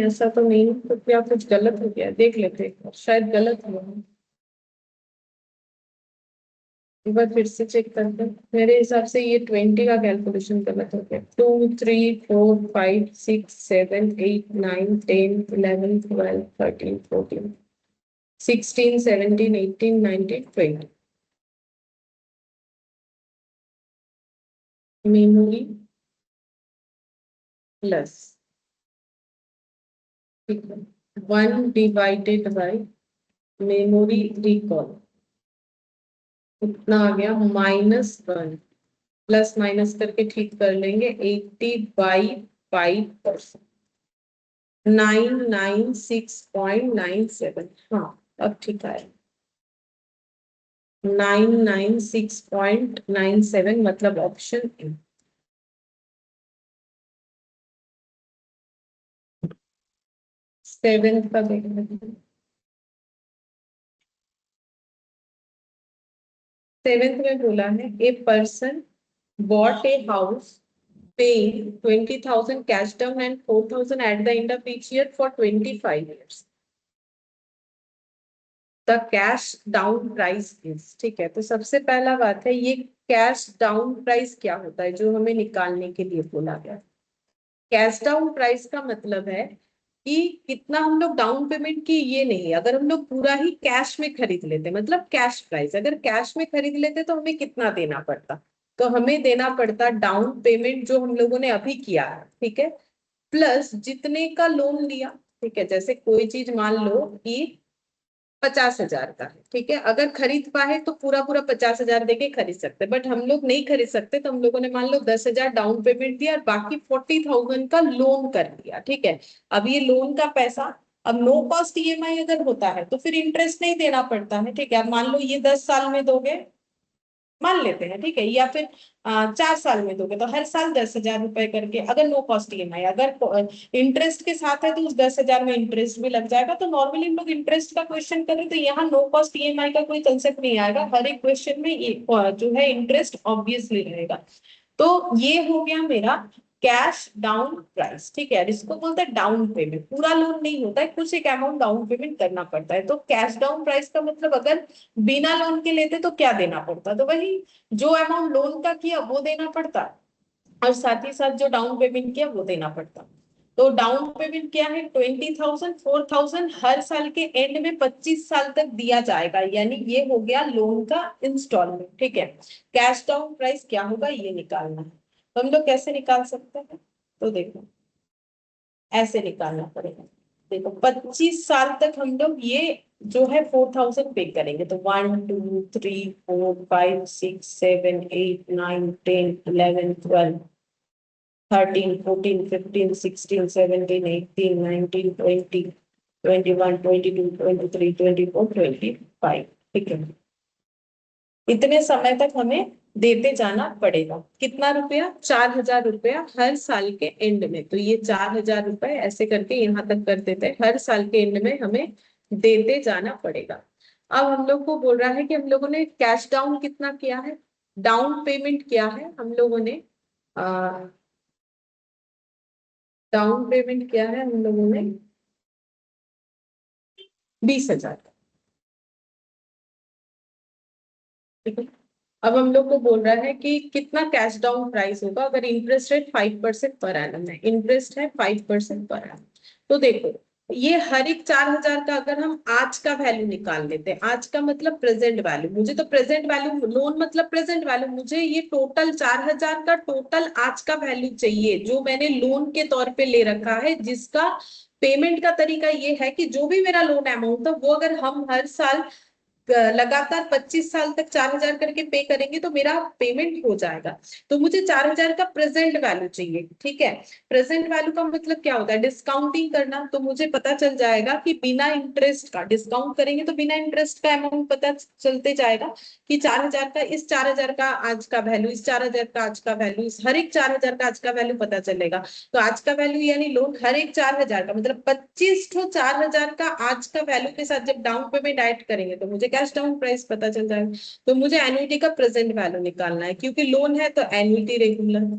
ऐसा तो नहीं, तो क्या कुछ गलत हो गया, देख लेते हैं, शायद गलत हुआ है। एक बार फिर से चेक करते हैं, मेरे हिसाब से ये 20 का कैलकुलेशन गलत हो गया। 2 3 4 5 6 7 8 9 10 11 12 13 14 16 17 18 19 20, मेमोरी प्लस, ठीक है, 1 डिवाइडेड बाय मेमोरी रिकॉल, इतना आ गया -1, प्लस माइनस करके ठीक कर लेंगे, 80/5%, 996.97, हाँ अब ठीक है, 996.97, मतलब ऑप्शन ए। सेवेंथ का देख लेते हैं, सेवेंथ में बोला है a person bought a house paying 20,000 cash down and 4,000 at the end of each year for 25 years. The cash down price is, ठीक है। तो सबसे पहला बात है, ये कैश डाउन प्राइस क्या होता है जो हमें निकालने के लिए बोला गया। कैश डाउन प्राइस का मतलब है कि कितना हम लोग डाउन पेमेंट की, ये नहीं, अगर हम लोग पूरा ही कैश में खरीद लेते, मतलब कैश प्राइस, अगर कैश में खरीद लेते तो हमें कितना देना पड़ता। तो हमें देना पड़ता डाउन पेमेंट जो हम लोगों ने अभी किया है, ठीक है, प्लस जितने का लोन लिया, ठीक है। जैसे कोई चीज मान लो कि 50,000 का है, ठीक है, अगर खरीद पाए तो पूरा पूरा 50,000 देके खरीद सकते, बट हम लोग नहीं खरीद सकते, तो हम लोगों ने मान लो 10,000 डाउन पेमेंट दिया और बाकी 40,000 का लोन कर दिया, ठीक है। अब ये लोन का पैसा, अब नो कॉस्ट ईएमआई अगर होता है तो फिर इंटरेस्ट नहीं देना पड़ता है, ठीक है। अब मान लो ये 10 साल में दोगे, मान लेते हैं, ठीक है, या फिर 4 साल में दोगे, तो हर साल 10,000 रुपए करके, अगर नो कॉस्ट ईएमआई, अगर इंटरेस्ट के साथ है तो उस 10,000 में इंटरेस्ट भी लग जाएगा। तो नॉर्मली हम लोग इंटरेस्ट का क्वेश्चन करें तो यहाँ नो कॉस्ट ईएमआई का कोई कंसेप्ट नहीं आएगा, हर एक क्वेश्चन में ये जो है इंटरेस्ट ऑब्वियसली रहेगा। तो ये हो गया मेरा कैश डाउन प्राइस, ठीक है। इसको बोलते हैं डाउन पेमेंट, पूरा लोन नहीं होता है, कुछ एक अमाउंट डाउन पेमेंट करना पड़ता है। तो कैश डाउन प्राइस का मतलब अगर बिना लोन के लेते तो क्या देना पड़ता, तो वही जो अमाउंट लोन का किया वो देना पड़ता, और साथ ही साथ जो डाउन पेमेंट किया वो देना पड़ता। तो डाउन पेमेंट क्या है, 20,000, 4,000 हर साल के एंड में 25 साल तक दिया जाएगा, यानी ये हो गया लोन का इंस्टॉलमेंट, ठीक है। कैश डाउन प्राइस क्या होगा ये निकालना है, तो हम लोग कैसे निकाल सकते हैं, तो देखो ऐसे निकालना पड़ेगा। देखो 25 साल तक हम लोग ये जो है 4,000 पे करेंगे, तो 1 2 3 4 5 6 7 8 9 10 11 12 13 14 15 16 17 18 19 20 21 22 23 24 25, ठीक है। इतने समय तक हमें देते जाना पड़ेगा, कितना रुपया, 4,000 रुपया हर साल के एंड में। तो ये 4,000 रुपए ऐसे करके यहाँ तक कर देते हैं, हर साल के एंड में हमें देते जाना पड़ेगा। अब हम लोग को बोल रहा है कि हम लोगों ने कैश डाउन कितना किया है, डाउन पेमेंट किया है हम लोगों ने, डाउन पेमेंट किया है हम लोगों ने 20,000, ठीक है। अब हम लोग को बोल रहा है कि कितना कैश डाउन प्राइस होगा अगर इंटरेस्ट रेट 5% पर एनम है, इंटरेस्ट है 5% पर एनम। तो देखो ये हर एक 4,000 का अगर हम आज का वैल्यू निकाल लेते हैं, आज का मतलब प्रेजेंट वैल्यू, मुझे तो प्रेजेंट वैल्यू, लोन मतलब प्रेजेंट वैल्यू, मुझे ये टोटल 4,000 का टोटल आज का वैल्यू चाहिए जो मैंने लोन के तौर पे ले रखा है, जिसका पेमेंट का तरीका ये है कि जो भी मेरा लोन अमाउंट था वो अगर हम हर साल लगातार 25 साल तक 4,000 करके पे करेंगे तो मेरा पेमेंट हो जाएगा। तो मुझे 4,000 का प्रेजेंट वैल्यू चाहिए, ठीक है। प्रेजेंट वैल्यू का मतलब क्या होता है, डिस्काउंटिंग करना। तो मुझे पता चल जाएगा कि बिना इंटरेस्ट का डिस्काउंट करेंगे तो बिना इंटरेस्ट का अमाउंट पता चलते जाएगा कि 4,000 का, इस 4,000 का आज का वैल्यू, इस 4,000 का आज का वैल्यू, इस हर एक 4,000 का आज का वैल्यू पता चलेगा। तो आज का वैल्यू यानी लोन हर एक 4,000 का, मतलब 25 ठो 4,000 का आज का वैल्यू के साथ जब डाउन पेमेंट ऐड करेंगे तो मुझे कैश डाउन प्राइस पता चल जाएगा। तो मुझे एन्युटी का प्रेजेंट वैल्यू निकालना है, क्योंकि लोन है तो एन्युटी रेगुलर है।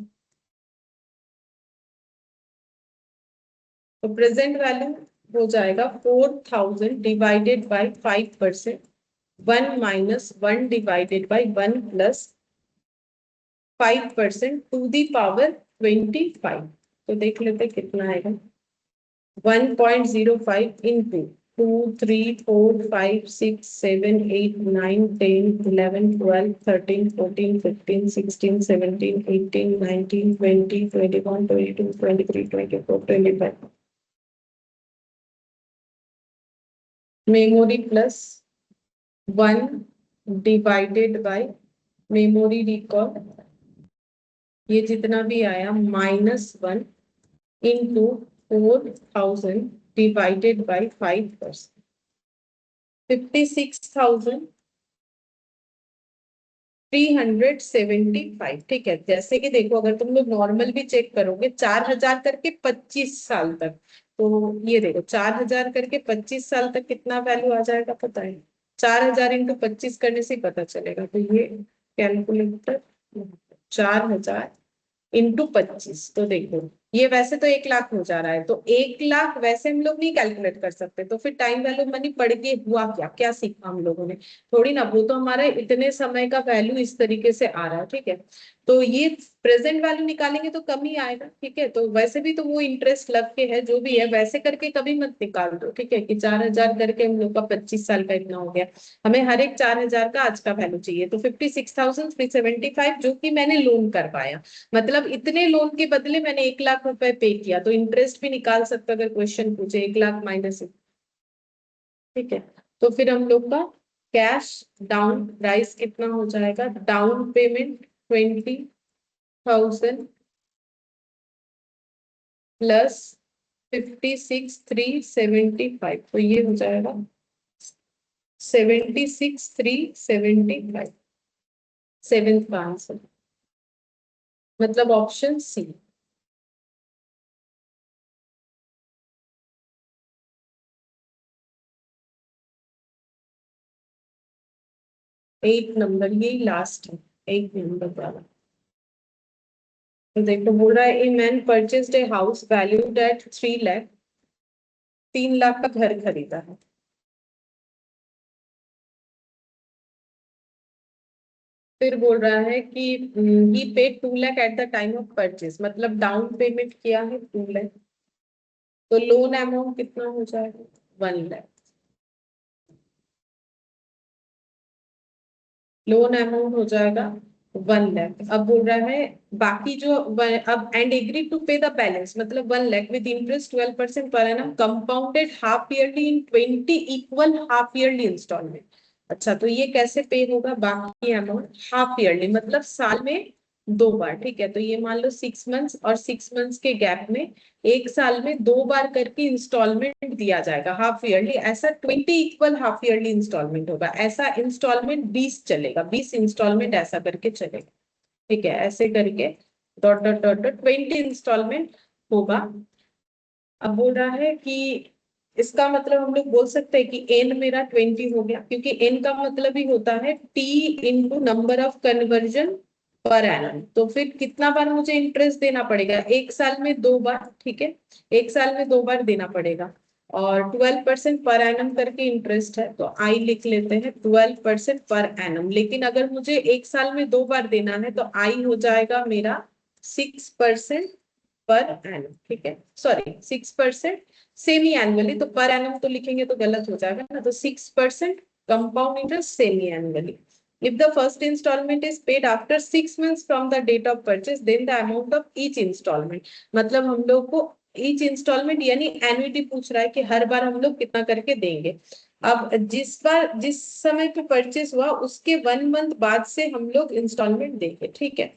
तो प्रेजेंट वैल्यू हो जाएगा 4,000 divided by 5%, 1 - 1 divided by 1 plus 5% to the power 25। तो देख लेते कितना आएगा, 1.05 into 2 3 4 5 6 7 8 9 10 11 12 13 14 15 16 17 18 19 20 21 22 23 24 25। Memory plus 1 divided bye memory recall, ये जितना भी आया -1 into 4,000 divided by 5%, 56,375, ठीक है। जैसे कि देखो अगर तुम लोग नॉर्मल भी चेक करोगे 4,000 करके 25 साल तक, तो ये देखो 4,000 करके 25 साल तक कितना वैल्यू आ जाएगा पता है, 4,000 इंटू 25 करने से पता चलेगा। तो ये कैलकुलेटर, 4,000 इंटू 25, तो देखो ये वैसे तो 1 लाख हो जा रहा है, तो 1 लाख वैसे हम लोग नहीं कैलकुलेट कर सकते, तो फिर टाइम वैल्यू मनी पढ़ के हुआ क्या, क्या सीखा हम लोगों ने? थोड़ी ना, वो तो हमारा इतने समय का वैल्यू इस तरीके से आ रहा है, ठीक है। तो ये प्रेजेंट वैल्यू निकालेंगे तो कम ही आएगा, ठीक है। तो वैसे भी तो वो इंटरेस्ट लग के है, जो भी है वैसे करके कभी मत निकाल दो, ठीक है, कि 4,000 करके हम लोग का 25 साल का इतना हो गया। हमें हर एक 4,000 का आज का वैल्यू चाहिए, तो 56,375 जो कि मैंने लोन करवाया, मतलब इतने लोन के बदले मैंने 1 लाख रुपए पे किया, तो इंटरेस्ट भी निकाल सकते अगर क्वेश्चन पूछे, 1 लाख माइनस, ठीक है। तो फिर हम लोग का कैश डाउन प्राइस कितना हो जाएगा, डाउन पेमेंट 20,000 प्लस 56,375, तो ये हो जाएगा 76,375, सेवेंथ का आंसर, मतलब ऑप्शन सी। 8 नंबर, ये लास्ट है, 8 नंबर वाला। तो देखो बोल रहा है, a man purchased a house valued at 3 lakh, 3 lakh का घर खरीदा है। फिर बोल रहा है कि he paid 2 lakh at the time of purchase, मतलब डाउन पेमेंट किया है 2 लाख, तो लोन अमाउंट कितना हो जाएगा, 1 लाख। लोन अमाउंट हो जाएगा 1 लाख। अब बोल रहा है बाकी जो अब and agree to pay the balance, मतलब 1 lakh with interest 12% per annum compounded half yearly in 20 equal half yearly installment. अच्छा, तो ये कैसे पे होगा बाकी अमाउंट, हाफ ईयरली मतलब साल में 2 बार, ठीक है। तो ये मान लो 6 मंथ्स और 6 मंथ्स के गैप में एक साल में 2 बार करके इंस्टॉलमेंट दिया जाएगा हाफ ईयरली, ऐसा 20 इक्वल हाफ ईयरली इंस्टॉलमेंट होगा, ऐसा इंस्टॉलमेंट 20 चलेगा, 20 इंस्टॉलमेंट ऐसा करके चलेगा, ठीक है। ऐसे करके dot dot dot dot 20 installment होगा। अब बोल रहा है कि इसका मतलब हम लोग बोल सकते हैं कि एन मेरा 20 हो गया, क्योंकि एन का मतलब ही होता है t into number of conversion per annum. तो फिर कितना बार मुझे इंटरेस्ट देना पड़ेगा, एक साल में 2 बार, ठीक है, एक साल में 2 बार देना पड़ेगा। और 12% पर एनम करके इंटरेस्ट है, तो आई लिख लेते हैं 12% पर एनम। लेकिन अगर मुझे एक साल में 2 बार देना है तो आई हो जाएगा मेरा 6% पर एनम, ठीक है, सॉरी 6% सेमी एनुअली, तो पर एनम तो लिखेंगे तो गलत हो जाएगा ना, तो 6% compound interest semi annually. If the first installment is paid after 6 months from the date of purchase, then the amount of each installment, मतलब हम लोग को each installment यानी एनुइटी पूछ रहा है कि हर बार हम लोग कितना करके देंगे। अब जिस बार जिस समय पे परचेस हुआ उसके 1 मंथ बाद से हम लोग इंस्टॉलमेंट देंगे, ठीक है।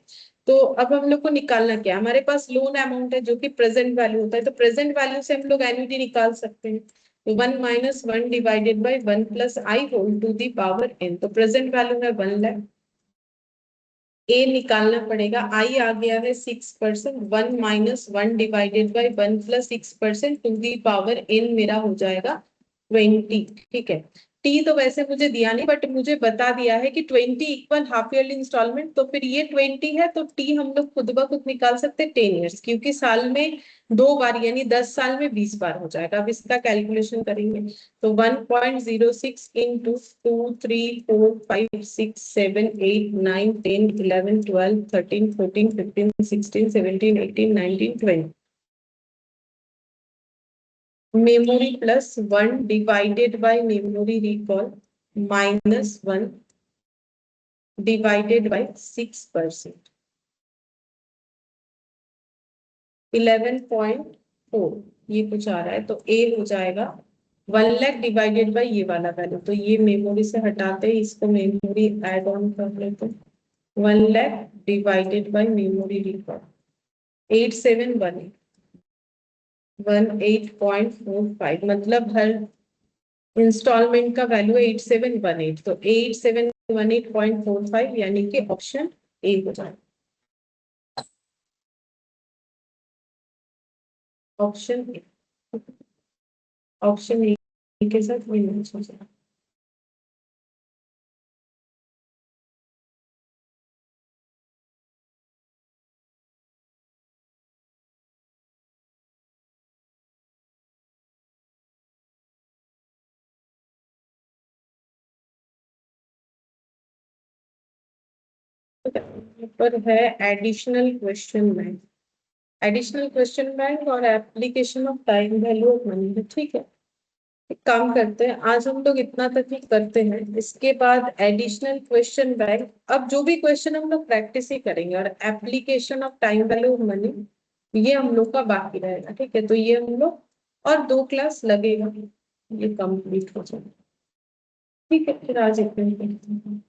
तो अब हम लोग को निकालना क्या, हमारे पास लोन अमाउंट है जो कि प्रेजेंट वैल्यू होता है, तो प्रेजेंट वैल्यू से हम लोग एन्युटी निकाल सकते हैं। तो 1 - 1 divided by 1 plus i whole to the power n, तो प्रेजेंट वैल्यू है 1 लाख। ए निकालना पड़ेगा, आई आ गया है 6%, 1 - 1 divided by 1 plus 6% to the power n मेरा हो जाएगा 20, ठीक है। टी तो वैसे मुझे दिया नहीं, बट मुझे बता दिया है कि 20 इक्वल हाफ ईयरली इंस्टॉलमेंट, तो फिर ये 20 है, तो टी हम लोग खुद ब खुद निकाल सकते हैं 10 ईयर्स, क्योंकि साल में 2 बार यानी 10 साल में 20 बार हो जाएगा। अब इसका कैलकुलेशन करेंगे, तो 1.06 into 2, 3, 4, 5, 6, 7, 8, 9, 10, 11, 12, 13, 14, 15, 16, 17, 18, 19, 20, memory +1 divided bye memory recall -1 divided bye 6%, 11.4 ये कुछ आ रहा है, तो ए हो जाएगा 1 लाख डिवाइडेड बाय ये वाला वैल्यू, तो ये मेमोरी से हटाते हैं, इसको मेमोरी ऐड ऑन कर लेते हैं। 1 lakh divided by memory recall 8718, 18.45, मतलब हर इंस्टॉलमेंट का वैल्यू है 8718, तो 8718.45 यानी कि ऑप्शन ए हो जाए, ऑप्शन ए, ऑप्शन ए के साथ वही हो जाए। यहाँ पर है additional question bank, additional question bank और application of time value of money है, ठीक है। एक काम करते हैं, आज हम लोग इतना तक ही करते हैं, इसके बाद एडिशनल क्वेश्चन बैंक, अब जो भी क्वेश्चन हम लोग प्रैक्टिस ही करेंगे, और application of time value of money ये हम लोग का बाकी रहेगा, ठीक है। तो ये हम लोग और 2 क्लास लगेगा, ये कंप्लीट हो जाए, ठीक है। फिर आज इतने ही करते हैं।